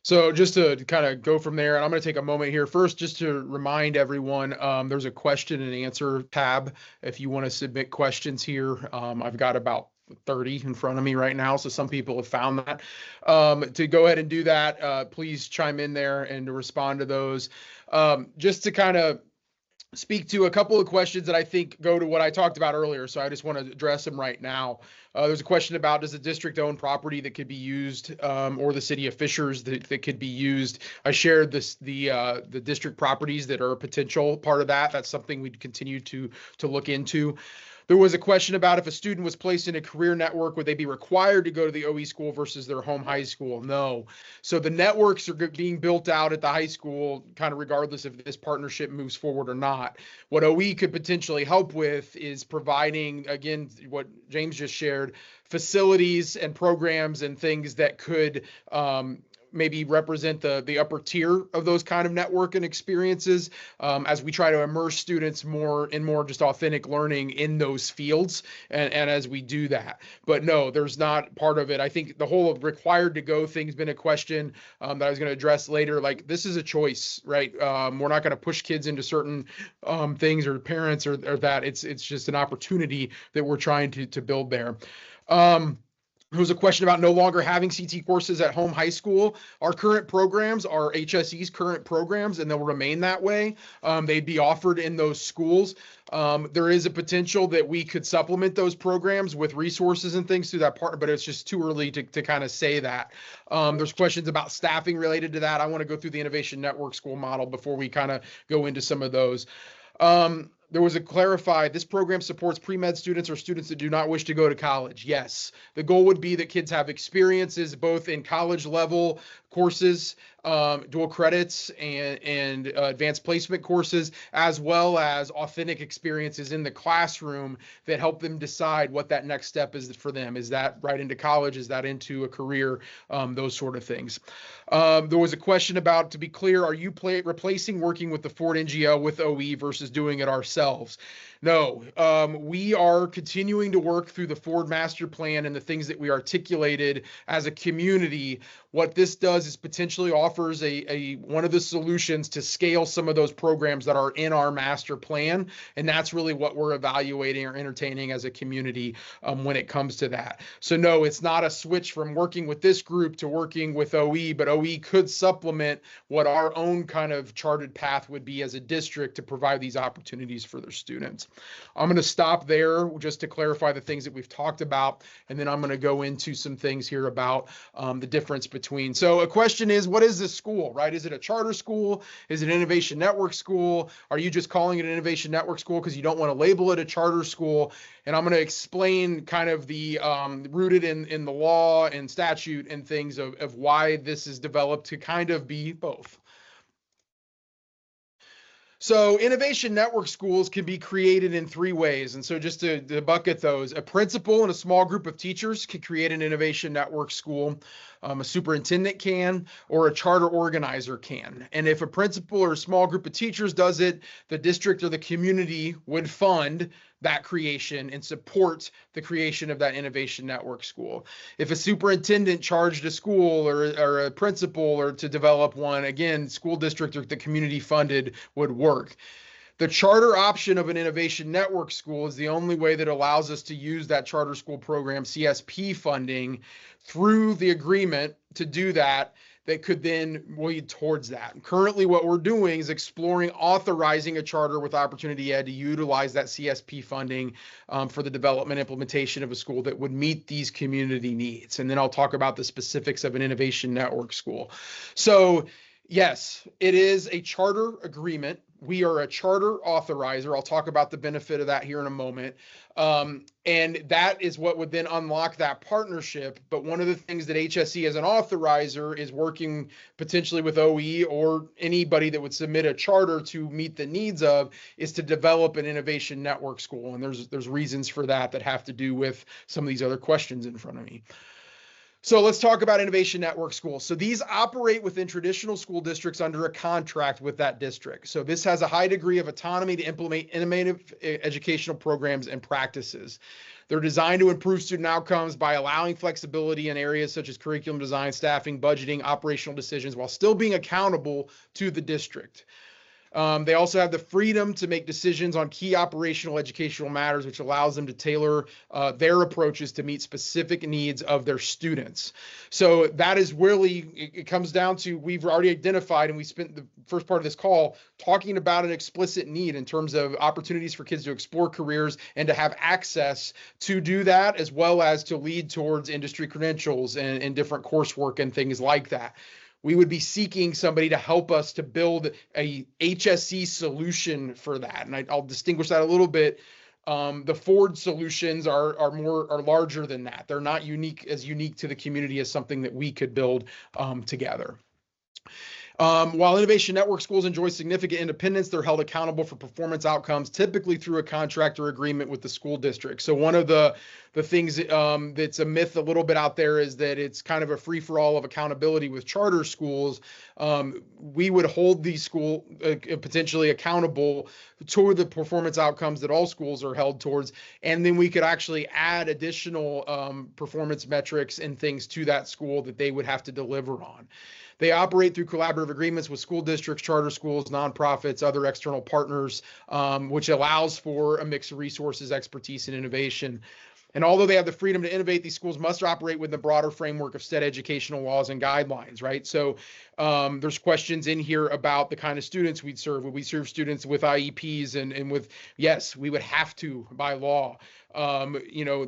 So just to kind of go from there, and I'm going to take a moment here first just to remind everyone, there's a question and answer tab if you want to submit questions here. I've got about 30 in front of me right now, so some people have found that. To go ahead and do that, please chime in there and to respond to those. Just to kind of speak to a couple of questions that I think go to what I talked about earlier, so I just want to address them right now. There's a question about, does the district own property that could be used, or the city of Fishers that could be used? I shared the district properties that are a potential part of that. That's something we'd continue to look into. There was a question about if a student was placed in a career network, would they be required to go to the OE school versus their home high school? No. So the networks are being built out at the high school, kind of regardless if this partnership moves forward or not. What OE could potentially help with is providing, again, what James just shared, facilities and programs and things that could maybe represent the upper tier of those kind of networking experiences, as we try to immerse students more just authentic learning in those fields, and as we do that. But no, there's not part of it. I think the whole required to go thing's been a question that I was going to address later. Like, this is a choice, right? We're not going to push kids into certain things, or parents, or that. It's just an opportunity that we're trying to build there. There was a question about no longer having CT courses at home high school. Our current programs are HSE's current programs, and they'll remain that way. They'd be offered in those schools. There is a potential that we could supplement those programs with resources and things through that part, but it's just too early to kind of say that. There's questions about staffing related to that. I want to go through the Innovation Network School model before we kind of go into some of those. There was a clarify, this program supports pre-med students or students that do not wish to go to college. Yes, the goal would be that kids have experiences both in college level courses, dual credits, and advanced placement courses, as well as authentic experiences in the classroom that help them decide what that next step is for them. Is that right into college? Is that into a career? Those sort of things. There was a question about, to be clear, are you replacing working with the Ford NGO with OE versus doing it ourselves? No, we are continuing to work through the Ford Master Plan and the things that we articulated as a community. What this does is potentially offers one of the solutions to scale some of those programs that are in our master plan. And that's really what we're evaluating or entertaining as a community when it comes to that. So no, it's not a switch from working with this group to working with OE, but OE could supplement what our own kind of charted path would be as a district to provide these opportunities for their students. I'm going to stop there just to clarify the things that we've talked about, and then I'm going to go into some things here about the difference between. So a question is, what is this school, right? Is it a charter school? Is it an Innovation Network school? Are you just calling it an Innovation Network school because you don't want to label it a charter school? And I'm going to explain kind of the rooted in the law and statute and things of why this is developed to kind of be both. So Innovation Network schools can be created in 3 ways. And so just to bucket those, a principal and a small group of teachers can create an Innovation Network school. A superintendent can, or a charter organizer can. And if a principal or a small group of teachers does it, the district or the community would fund that creation and support the creation of that Innovation Network school. If a superintendent charged a school or a principal or to develop one, again, school district or the community funded would work. The charter option of an Innovation Network school is the only way that allows us to use that charter school program CSP funding through the agreement to do that could then lead towards that. And currently what we're doing is exploring authorizing a charter with Opportunity Ed to utilize that CSP funding for the development implementation of a school that would meet these community needs. And then I'll talk about the specifics of an Innovation Network school. So yes, it is a charter agreement. We are a charter authorizer. I'll talk about the benefit of that here in a moment. And that is what would then unlock that partnership. But one of the things that HSE as an authorizer is working potentially with OE or anybody that would submit a charter to meet the needs of is to develop an Innovation Network school. And there's reasons for that have to do with some of these other questions in front of me. So let's talk about Innovation Network schools. So these operate within traditional school districts under a contract with that district. So this has a high degree of autonomy to implement innovative educational programs and practices. They're designed to improve student outcomes by allowing flexibility in areas such as curriculum design, staffing, budgeting, operational decisions, while still being accountable to the district. They also have the freedom to make decisions on key operational educational matters, which allows them to tailor their approaches to meet specific needs of their students. So that is really, it comes down to, we've already identified, and we spent the first part of this call talking about an explicit need in terms of opportunities for kids to explore careers and to have access to do that, as well as to lead towards industry credentials and different coursework and things like that. We would be seeking somebody to help us to build a HSE solution for that. And I'll distinguish that a little bit. The Ford solutions are larger than that. They're not unique to the community as something that we could build together. While Innovation Network schools enjoy significant independence, they're held accountable for performance outcomes, typically through a contract or agreement with the school district. So one of the things that's a myth a little bit out there is that it's kind of a free-for-all of accountability with charter schools. We would hold these schools potentially accountable to the performance outcomes that all schools are held towards, and then we could actually add additional performance metrics and things to that school that they would have to deliver on. They operate through collaborative agreements with school districts, charter schools, nonprofits, other external partners, which allows for a mix of resources, expertise, and innovation. And although they have the freedom to innovate, these schools must operate within the broader framework of state educational laws and guidelines, right? So there's questions in here about the kind of students we'd serve. Would we serve students with IEPs and with, yes, we would have to by law.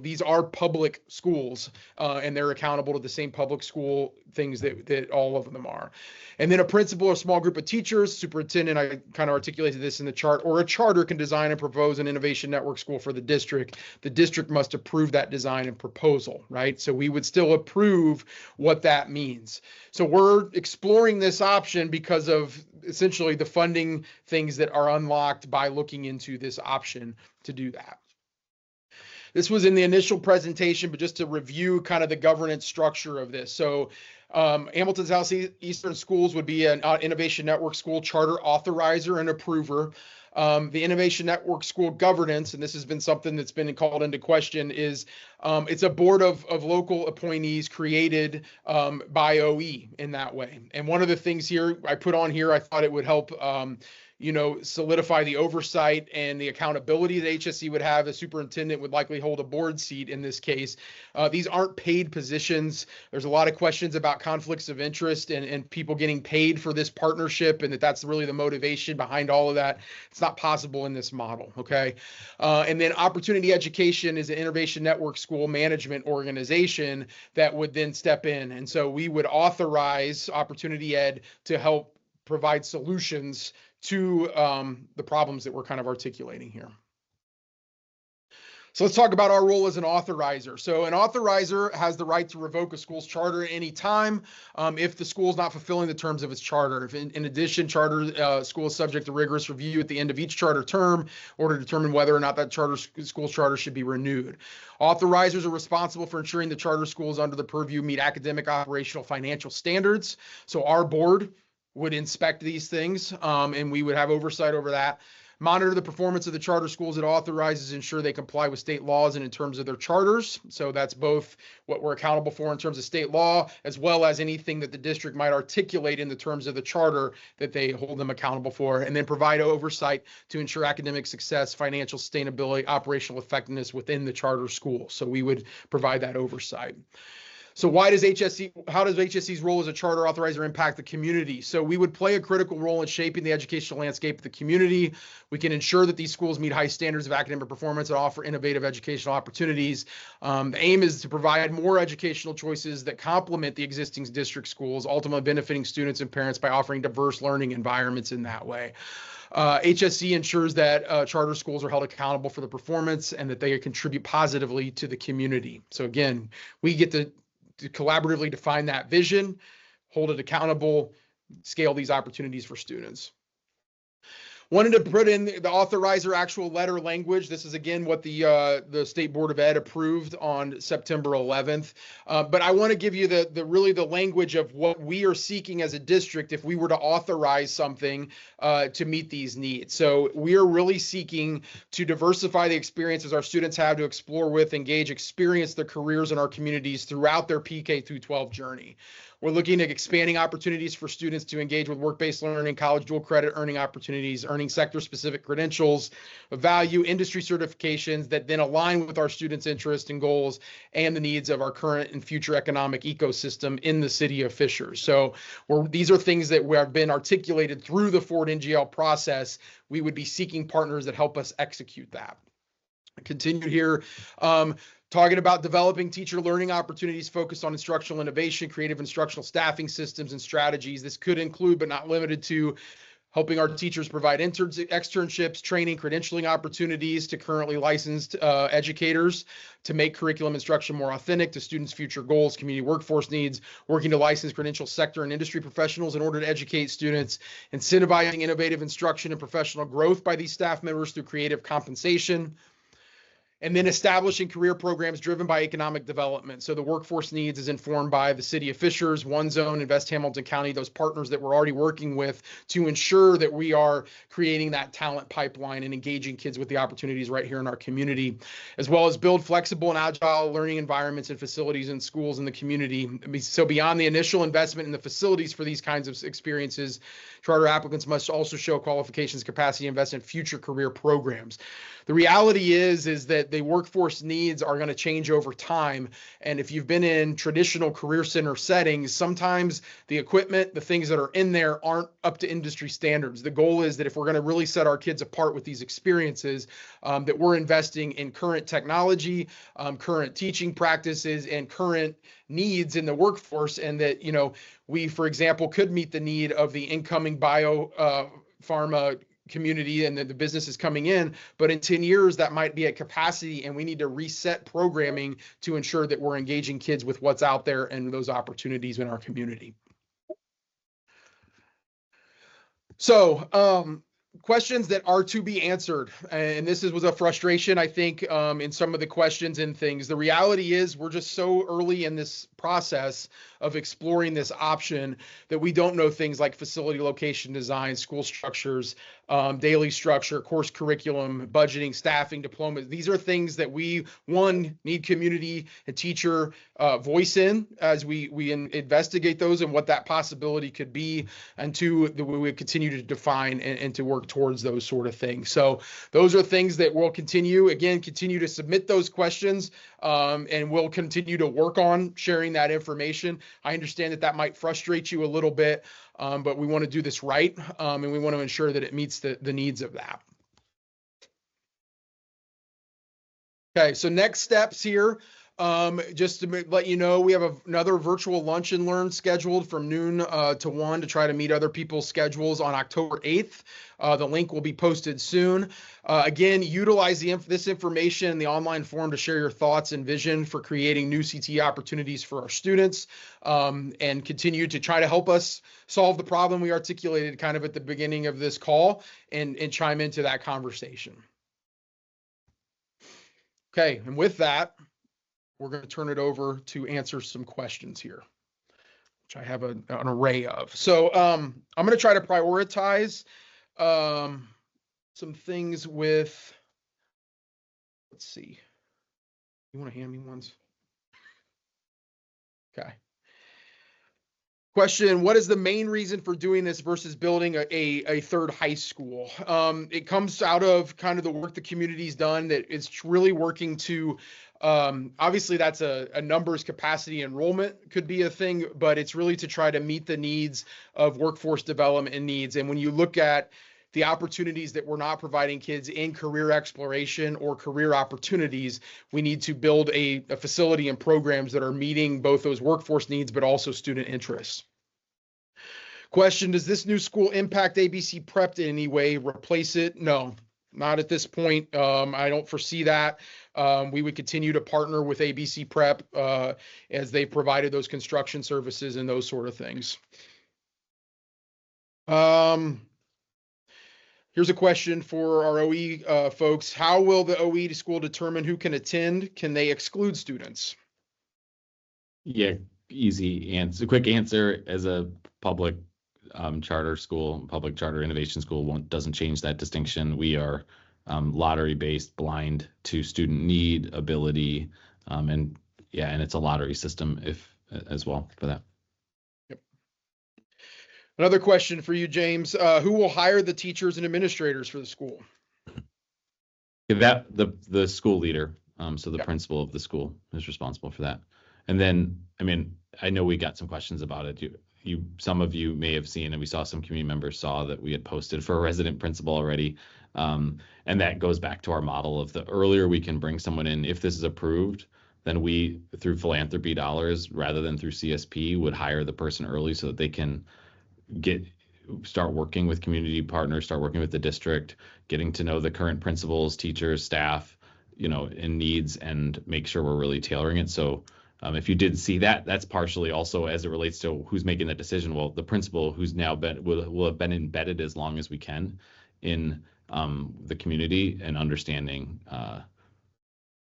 These are public schools and they're accountable to the same public school things that all of them are. And then a principal or small group of teachers, superintendent, I kind of articulated this in the chart, or a charter can design and propose an innovation network school for the district. The district must approve that design and proposal, right? So we would still approve what that means. So we're exploring this option because of essentially the funding things that are unlocked by looking into this option to do that. This was in the initial presentation, but just to review kind of the governance structure of this. So Hamilton Southeastern Schools would be an Innovation Network School Charter authorizer and approver. The Innovation Network School governance, and this has been something that's been called into question, is it's a board of local appointees created by OE in that way. And one of the things here I put on here, I thought it would help solidify the oversight and the accountability that HSE would have. The superintendent would likely hold a board seat in this case. These aren't paid positions. There's a lot of questions about conflicts of interest and people getting paid for this partnership, and that's really the motivation behind all of that. It's not possible in this model, okay? And then Opportunity Education is an Innovation Network School management organization that would then step in. And so we would authorize Opportunity Ed to help provide solutions to the problems that we're kind of articulating here. So let's talk about our role as an authorizer. So an authorizer has the right to revoke a school's charter at any time if the school is not fulfilling the terms of its charter. If in addition, charter school is subject to rigorous review at the end of each charter term or to determine whether or not that school's charter should be renewed. Authorizers are responsible for ensuring the charter schools under the purview meet academic, operational, financial standards. So our board would inspect these things and we would have oversight over that. Monitor the performance of the charter schools it authorizes, ensure they comply with state laws and in terms of their charters. So that's both what we're accountable for in terms of state law, as well as anything that the district might articulate in the terms of the charter that they hold them accountable for, and then provide oversight to ensure academic success, financial sustainability, operational effectiveness within the charter school. So we would provide that oversight. So how does HSE's role as a charter authorizer impact the community? So we would play a critical role in shaping the educational landscape of the community. We can ensure that these schools meet high standards of academic performance and offer innovative educational opportunities. The aim is to provide more educational choices that complement the existing district schools, ultimately benefiting students and parents by offering diverse learning environments in that way. HSE ensures that charter schools are held accountable for the performance and that they contribute positively to the community. So again, we get to collaboratively define that vision, hold it accountable, scale these opportunities for students. Wanted to put in the authorizer actual letter language. This is again what the State Board of Ed approved on September 11th. But I want to give you the language of what we are seeking as a district if we were to authorize something to meet these needs. So we are really seeking to diversify the experiences our students have to explore with, engage, experience their careers in our communities throughout their PK through 12 journey. We're looking at expanding opportunities for students to engage with work-based learning, college dual credit earning opportunities, earning sector-specific credentials, value industry certifications that then align with our students' interests and goals and the needs of our current and future economic ecosystem in the city of Fishers. So these are things that have been articulated through the Ford NGL process. We would be seeking partners that help us execute that. Continue here. Talking about developing teacher learning opportunities focused on instructional innovation, creative instructional staffing systems and strategies. This could include, but not limited to, helping our teachers provide externships, training, credentialing opportunities to currently licensed educators to make curriculum instruction more authentic to students' future goals, community workforce needs, working to license credential sector and industry professionals in order to educate students, incentivizing innovative instruction and professional growth by these staff members through creative compensation, and then establishing career programs driven by economic development. So the workforce needs is informed by the city of Fishers, One Zone, and West Hamilton County, those partners that we're already working with to ensure that we are creating that talent pipeline and engaging kids with the opportunities right here in our community, as well as build flexible and agile learning environments and facilities in schools in the community. So beyond the initial investment in the facilities for these kinds of experiences, charter applicants must also show qualifications, capacity, invest in future career programs. The reality is that the workforce needs are going to change over time. And if you've been in traditional career center settings, sometimes the equipment, the things that are in there aren't up to industry standards. The goal is that if we're going to really set our kids apart with these experiences, that we're investing in current technology, current teaching practices, and current needs in the workforce. And that, we, for example, could meet the need of the incoming pharma community and the business is coming in, but in 10 years that might be at capacity, and we need to reset programming to ensure that we're engaging kids with what's out there and those opportunities in our community. So questions that are to be answered, and this was a frustration, I think, in some of the questions and things. The reality is we're just so early in this process of exploring this option that we don't know things like facility location design, school structures, daily structure, course curriculum, budgeting, staffing, diplomas. These are things that we, one, need community and teacher voice in as we investigate those and what that possibility could be, and two, that we would continue to define and to work towards those sort of things. So those are things that we'll continue to submit those questions, and we'll continue to work on sharing that information. I understand that might frustrate you a little bit, but we want to do this right, and we want to ensure that it meets the needs of that. Okay, so next steps here. Just to let you know, we have another virtual lunch and learn scheduled from noon to 1 to try to meet other people's schedules on October 8th. The link will be posted soon. Again, utilize this information in the online forum to share your thoughts and vision for creating new CTE opportunities for our students, and continue to try to help us solve the problem we articulated kind of at the beginning of this call, and chime into that conversation. Okay, and with that, we're going to turn it over to answer some questions here, which I have an array of. So I'm going to try to prioritize some things with, let's see. You want to hand me ones? Okay. Question, what is the main reason for doing this versus building a third high school? It comes out of kind of the work the community's done, that it's really working to, obviously that's a numbers capacity enrollment could be a thing, but it's really to try to meet the needs of workforce development and needs. And when you look at the opportunities that we're not providing kids in career exploration or career opportunities, we need to build a facility and programs that are meeting both those workforce needs, but also student interests. Question, does this new school impact ABC Prep in any way, replace it? No, not at this point. I don't foresee that. We would continue to partner with ABC Prep as they provided those construction services and those sort of things. Here's a question for our OE folks. How will the OE school determine who can attend? Can they exclude students? Yeah, easy answer. Quick answer, as a public charter school, public charter innovation school doesn't change that distinction. We are lottery-based, blind to student need, ability, and it's a lottery system as well for that. Another question for you, James. Who will hire the teachers and administrators for the school? That the school leader, so the principal of the school is responsible for that. And then, I know we got some questions about it. Some of you may have seen, and we saw some community members saw that we had posted for a resident principal already. And that goes back to our model of the earlier we can bring someone in, if this is approved, then we, through philanthropy dollars rather than through CSP, would hire the person early so that they can start working with community partners, start working with the district, getting to know the current principals, teachers, staff, and needs, and make sure we're really tailoring it. So if you did see that, that's partially also as it relates to who's making that decision. Well, the principal who's now will have been embedded as long as we can in the community and understanding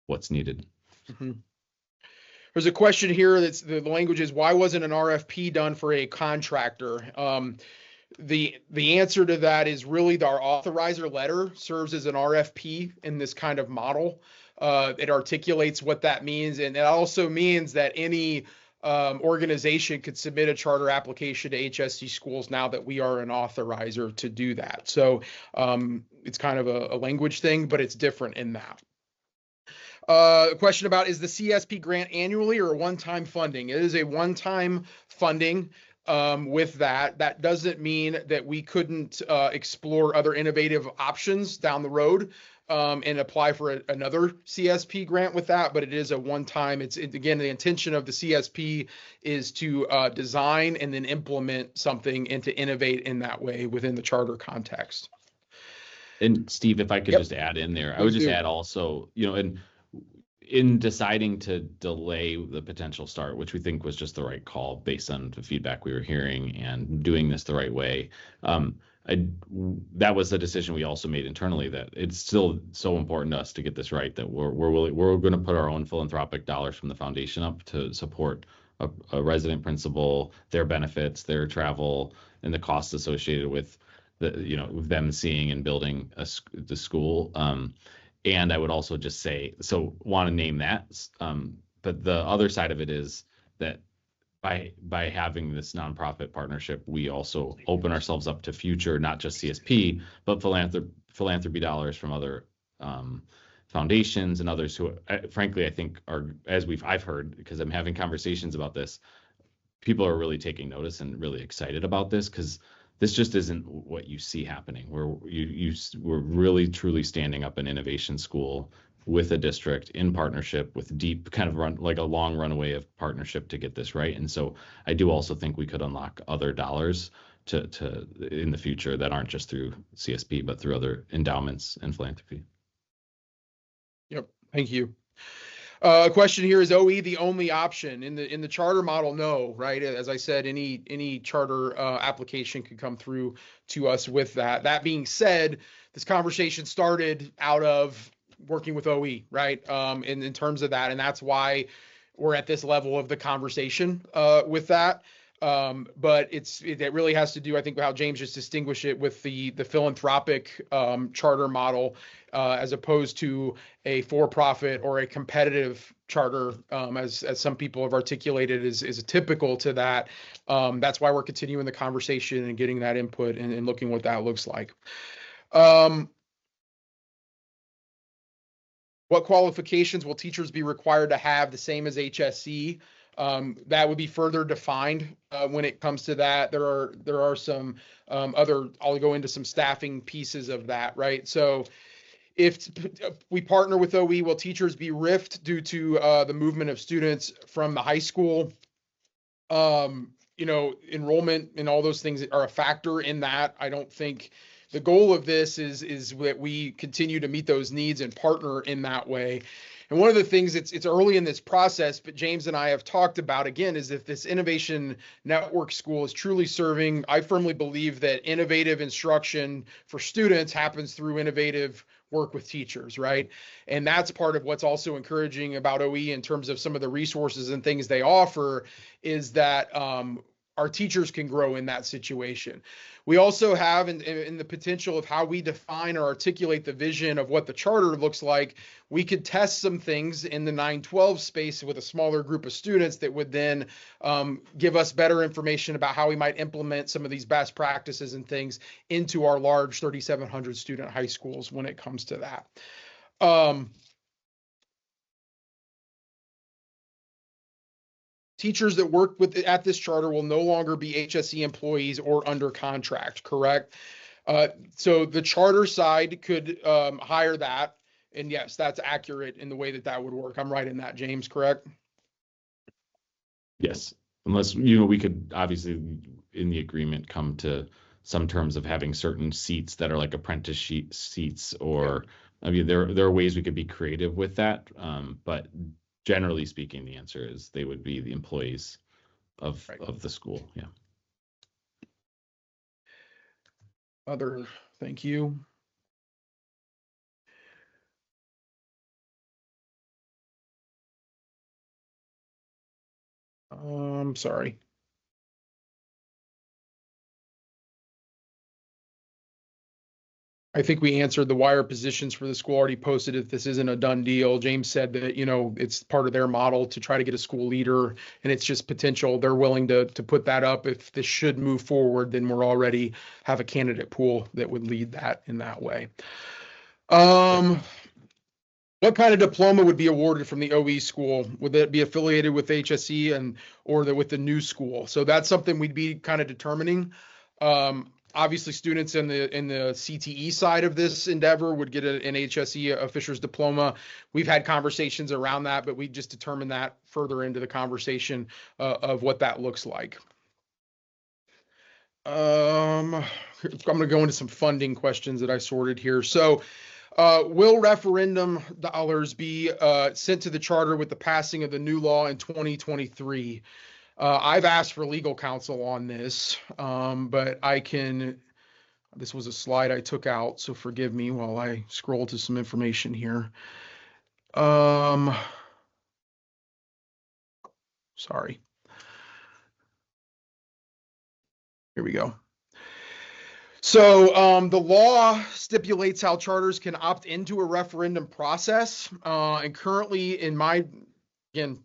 what's needed. Mm-hmm. There's a question here that's the language is, why wasn't an RFP done for a contractor? The answer to that is really our authorizer letter serves as an RFP in this kind of model. It articulates what that means, and it also means that any organization could submit a charter application to HSE Schools now that we are an authorizer to do that. So it's kind of a language thing, but it's different in that. A question about, is the CSP grant annually or a one-time funding? It is a one-time funding. With that doesn't mean that we couldn't explore other innovative options down the road and apply for another CSP grant with that, but it is a one-time. Again, the intention of the CSP is to design and then implement something and to innovate in that way within the charter context. And Steve, if I could just add in there, I would just add also, and in deciding to delay the potential start, which we think was just the right call based on the feedback we were hearing and doing this the right way, that was a decision we also made internally, that it's still so important to us to get this right, that we're going to put our own philanthropic dollars from the foundation up to support a resident principal, their benefits, their travel, and the costs associated with with them seeing and building the school. And I would also just say, so want to name that, but the other side of it is that by having this nonprofit partnership, we also open ourselves up to future, not just CSP, but philanthropy dollars from other foundations and others who, frankly, I think are, I've heard, because I'm having conversations about this, people are really taking notice and really excited about this, because this just isn't what you see happening. We're really truly standing up an innovation school with a district in partnership with deep kind of like a long runway of partnership to get this right. And so I do also think we could unlock other dollars to in the future that aren't just through CSP, but through other endowments and philanthropy. Yep. Thank you. A question here, is OE the only option in the charter model? No, right? As I said, any charter application could come through to us with that. That being said, this conversation started out of working with OE, right? In terms of that, and that's why we're at this level of the conversation with that. But it really has to do, I think, how James just distinguished it with the philanthropic charter model as opposed to a for-profit or a competitive charter, as some people have articulated is typical to that. That's why we're continuing the conversation and getting that input and looking what that looks like. What qualifications will teachers be required to have, the same as HSE? That would be further defined when it comes to that. There are some other, I'll go into some staffing pieces of that, right? So if we partner with OE, will teachers be RIFed due to the movement of students from the high school? Enrollment and all those things are a factor in that. I don't think the goal of this is that we continue to meet those needs and partner in that way. And one of the things, it's early in this process, but James and I have talked about, again, is if this innovation network school is truly serving, I firmly believe that innovative instruction for students happens through innovative work with teachers, right? And that's part of what's also encouraging about OE in terms of some of the resources and things they offer, is that our teachers can grow in that situation. We also have in the potential of how we define or articulate the vision of what the charter looks like. We could test some things in the 9-12 space with a smaller group of students that would then give us better information about how we might implement some of these best practices and things into our large 3,700 student high schools when it comes to that. Teachers that work at this charter will no longer be HSE employees or under contract, correct? So the charter side could hire that. And yes, that's accurate in the way that would work. I'm right in that, James, correct? Yes, unless, we could obviously in the agreement come to some terms of having certain seats that are like seats, or I mean, there are ways we could be creative with that. But generally speaking, the answer is they would be the employees of the school. Yeah. Thank you. Sorry. I think we answered the wire positions for the school already posted. If this isn't a done deal, James said that, it's part of their model to try to get a school leader, and it's just potential. They're willing to put that up. If this should move forward, then we're already have a candidate pool that would lead that in that way. What kind of diploma would be awarded from the OE school? Would that be affiliated with HSE or with the new school? So that's something we'd be kind of determining. Obviously, students in the CTE side of this endeavor would get an HSE, a Fisher's diploma. We've had conversations around that, but we just determined that further into the conversation of what that looks like. I'm going to go into some funding questions that I sorted here. So, will referendum dollars be sent to the charter with the passing of the new law in 2023? I've asked for legal counsel on this, but this was a slide I took out, so forgive me while I scroll to some information here. Sorry. Here we go. So the law stipulates how charters can opt into a referendum process. And currently again,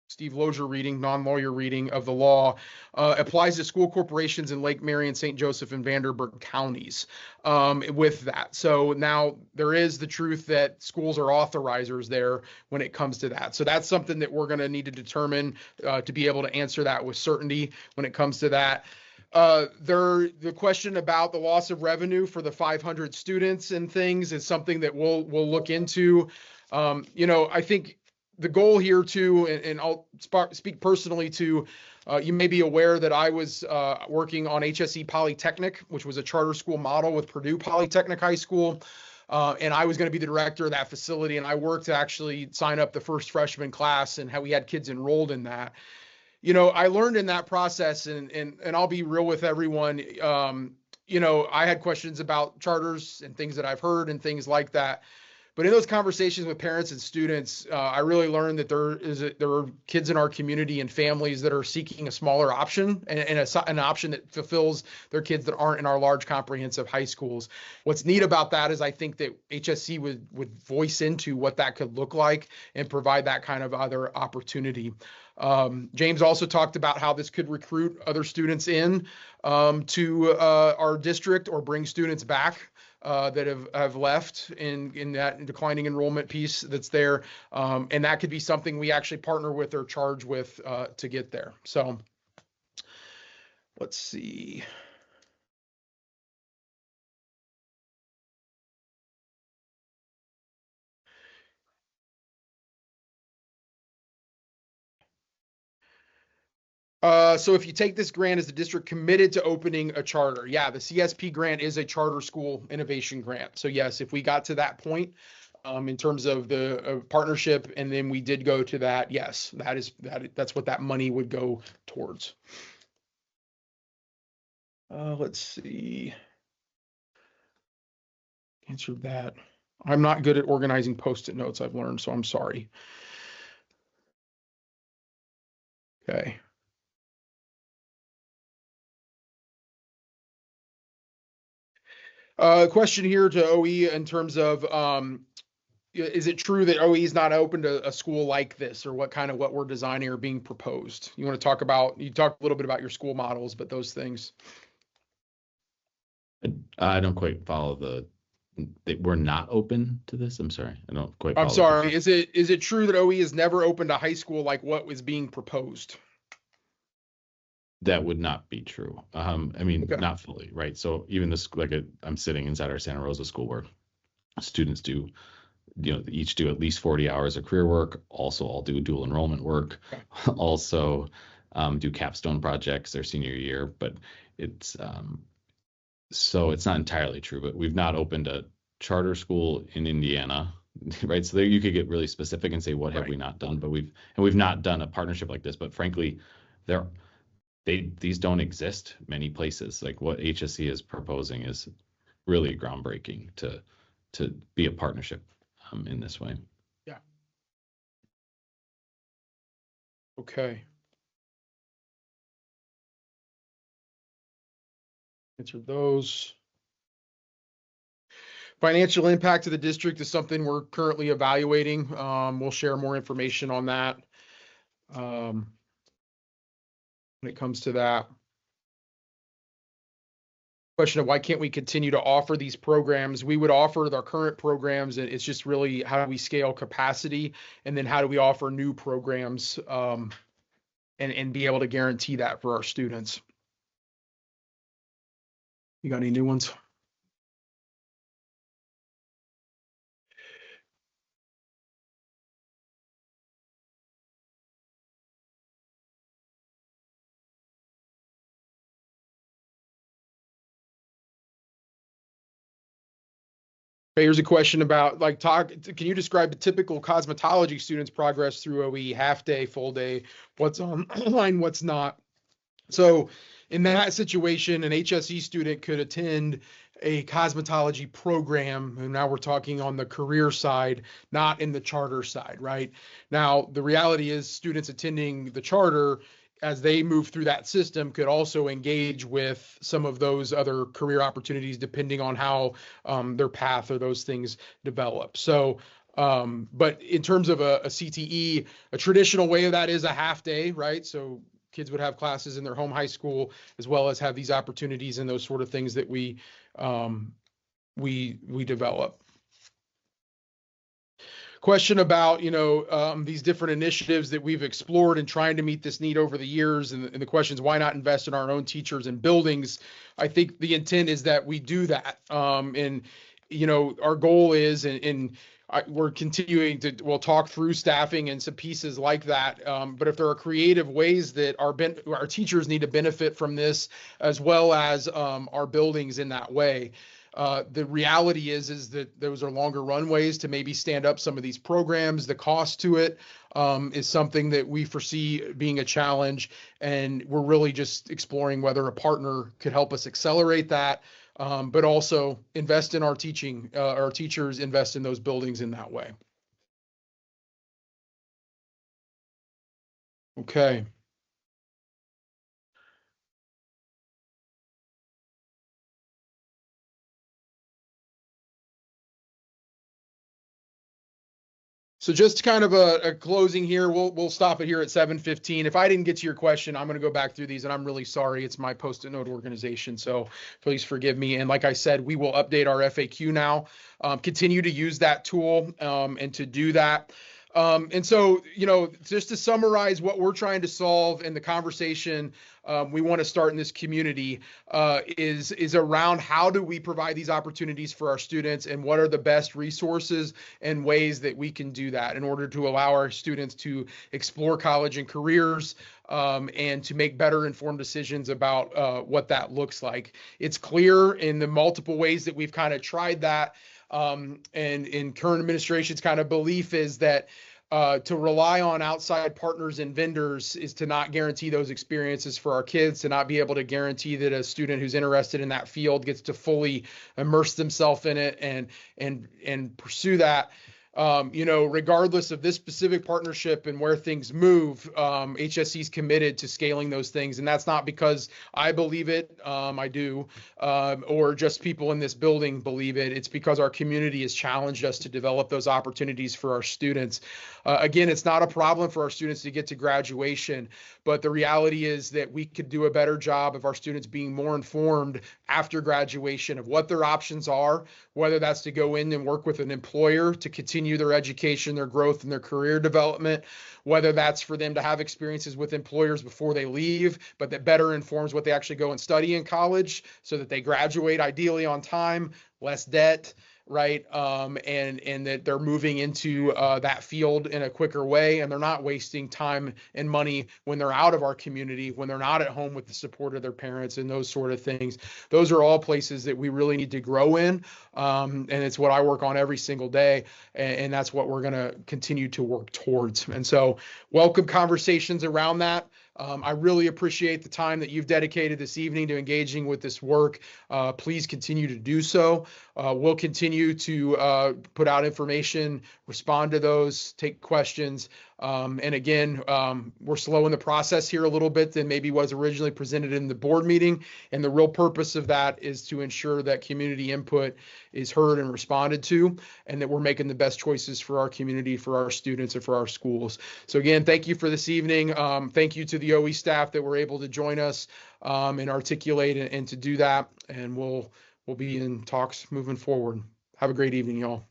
Steve Lozier reading, non-lawyer reading of the law, applies to school corporations in Lake Marion, St. Joseph, and Vanderburgh counties with that. So now there is the truth that schools are authorizers there when it comes to that. So that's something that we're going to need to determine to be able to answer that with certainty when it comes to that. The question about the loss of revenue for the 500 students and things is something that we'll look into. I think the goal here too, and I'll speak personally to, you may be aware that I was working on HSE Polytechnic, which was a charter school model with Purdue Polytechnic High School. And I was going to be the director of that facility. And I worked to actually sign up the first freshman class and how we had kids enrolled in that. I learned in that process, and I'll be real with everyone. I had questions about charters and things that I've heard and things like that. But in those conversations with parents and students, I really learned that there are kids in our community and families that are seeking a smaller option and an option that fulfills their kids that aren't in our large comprehensive high schools. What's neat about that is I think that HSC would voice into what that could look like and provide that kind of other opportunity. James also talked about how this could recruit other students in to our district or bring students back that have left in that declining enrollment piece that's there. And that could be something we actually partner with or charge with to get there. So let's see. So if you take this grant, is the district committed to opening a charter? Yeah, the CSP grant is a charter school innovation grant. So yes, if we got to that point in terms of the partnership, and then we did go to that, yes, that's what that money would go towards. Let's see. Answered that. I'm not good at organizing Post-it notes, I've learned, so I'm sorry. Okay. Question here to OE in terms of, is it true that OE is not open to a school like this, or what we're designing or being proposed? You talk a little bit about your school models, but those things. I don't quite follow we're not open to this. I'm sorry. I don't quite follow. I'm sorry. Is it true that OE is never open to high school like what was being proposed? That would not be true. Okay. Not fully, right? So even this, I'm sitting inside our Santa Rosa school where students do, each do at least 40 hours of career work. Also, all do dual enrollment work. Okay. Also, do capstone projects their senior year. But it's So it's not entirely true, but we've not opened a charter school in Indiana, right? So there you could get really specific and say, what have we not done? But we've not done a partnership like this. But frankly, these don't exist many places. Like what HSE is proposing is really groundbreaking to be a partnership in this way. Yeah. Okay. Answer those. Financial impact to the district is something we're currently evaluating. We'll share more information on that when it comes to that. Question of why can't we continue to offer these programs? We would offer our current programs, and it's just really how do we scale capacity, and then how do we offer new programs and be able to guarantee that for our students. You got any new ones? Okay, here's a question about can you describe the typical cosmetology student's progress through OE, half day, full day, what's online, what's not? So in that situation, an HSE student could attend a cosmetology program, and now we're talking on the career side, not in the charter side, right? Now, the reality is students attending the charter, as they move through that system, could also engage with some of those other career opportunities depending on how their path or those things develop. So, but in terms of a CTE, a traditional way of that is a half day, right? So kids would have classes in their home high school, as well as have these opportunities and those sort of things that we develop. Question about, these different initiatives that we've explored and trying to meet this need over the years. And the question is, why not invest in our own teachers and buildings? I think the intent is that we do that. Our goal is, we're continuing to, we'll talk through staffing and some pieces like that. But if there are creative ways that our teachers need to benefit from this, as well as our buildings in that way. The reality is that those are longer runways to maybe stand up some of these programs. The cost to it is something that we foresee being a challenge, and we're really just exploring whether a partner could help us accelerate that, but also invest in our teaching, our teachers invest in those buildings in that way. Okay. So just kind of a closing here. We'll stop it here at 7:15. If I didn't get to your question, I'm going to go back through these, and I'm really sorry. It's my Post-it note organization, so please forgive me. And like I said, we will update our FAQ now. Continue to use that tool and to do that. And so, just to summarize what we're trying to solve in the conversation we want to start in this community is around how do we provide these opportunities for our students, and what are the best resources and ways that we can do that in order to allow our students to explore college and careers and to make better informed decisions about what that looks like. It's clear in the multiple ways that we've kind of tried that. And in current administration's kind of belief is that to rely on outside partners and vendors is to not guarantee those experiences for our kids, to not be able to guarantee that a student who's interested in that field gets to fully immerse themselves in it and pursue that. Regardless of this specific partnership and where things move, HSE is committed to scaling those things. And that's not because I believe it, I do, or just people in this building believe it. It's because our community has challenged us to develop those opportunities for our students. Again, it's not a problem for our students to get to graduation, but the reality is that we could do a better job of our students being more informed after graduation of what their options are, whether that's to go in and work with an employer to continue their education, their growth, and their career development, whether that's for them to have experiences with employers before they leave, but that better informs what they actually go and study in college so that they graduate ideally on time, less debt, right? And that they're moving into that field in a quicker way, and they're not wasting time and money when they're out of our community, when they're not at home with the support of their parents and those sort of things. Those are all places that we really need to grow in, and it's what I work on every single day, and that's what we're going to continue to work towards. And so, welcome conversations around that. I really appreciate the time that you've dedicated this evening to engaging with this work. Please continue to do so. We'll continue to put out information, respond to those, take questions. And again, we're slowing the process here a little bit than maybe was originally presented in the board meeting. And the real purpose of that is to ensure that community input is heard and responded to, and that we're making the best choices for our community, for our students, and for our schools. So again, thank you for this evening. Thank you to the OE staff that were able to join us and articulate and to do that. And we'll be in talks moving forward. Have a great evening, y'all.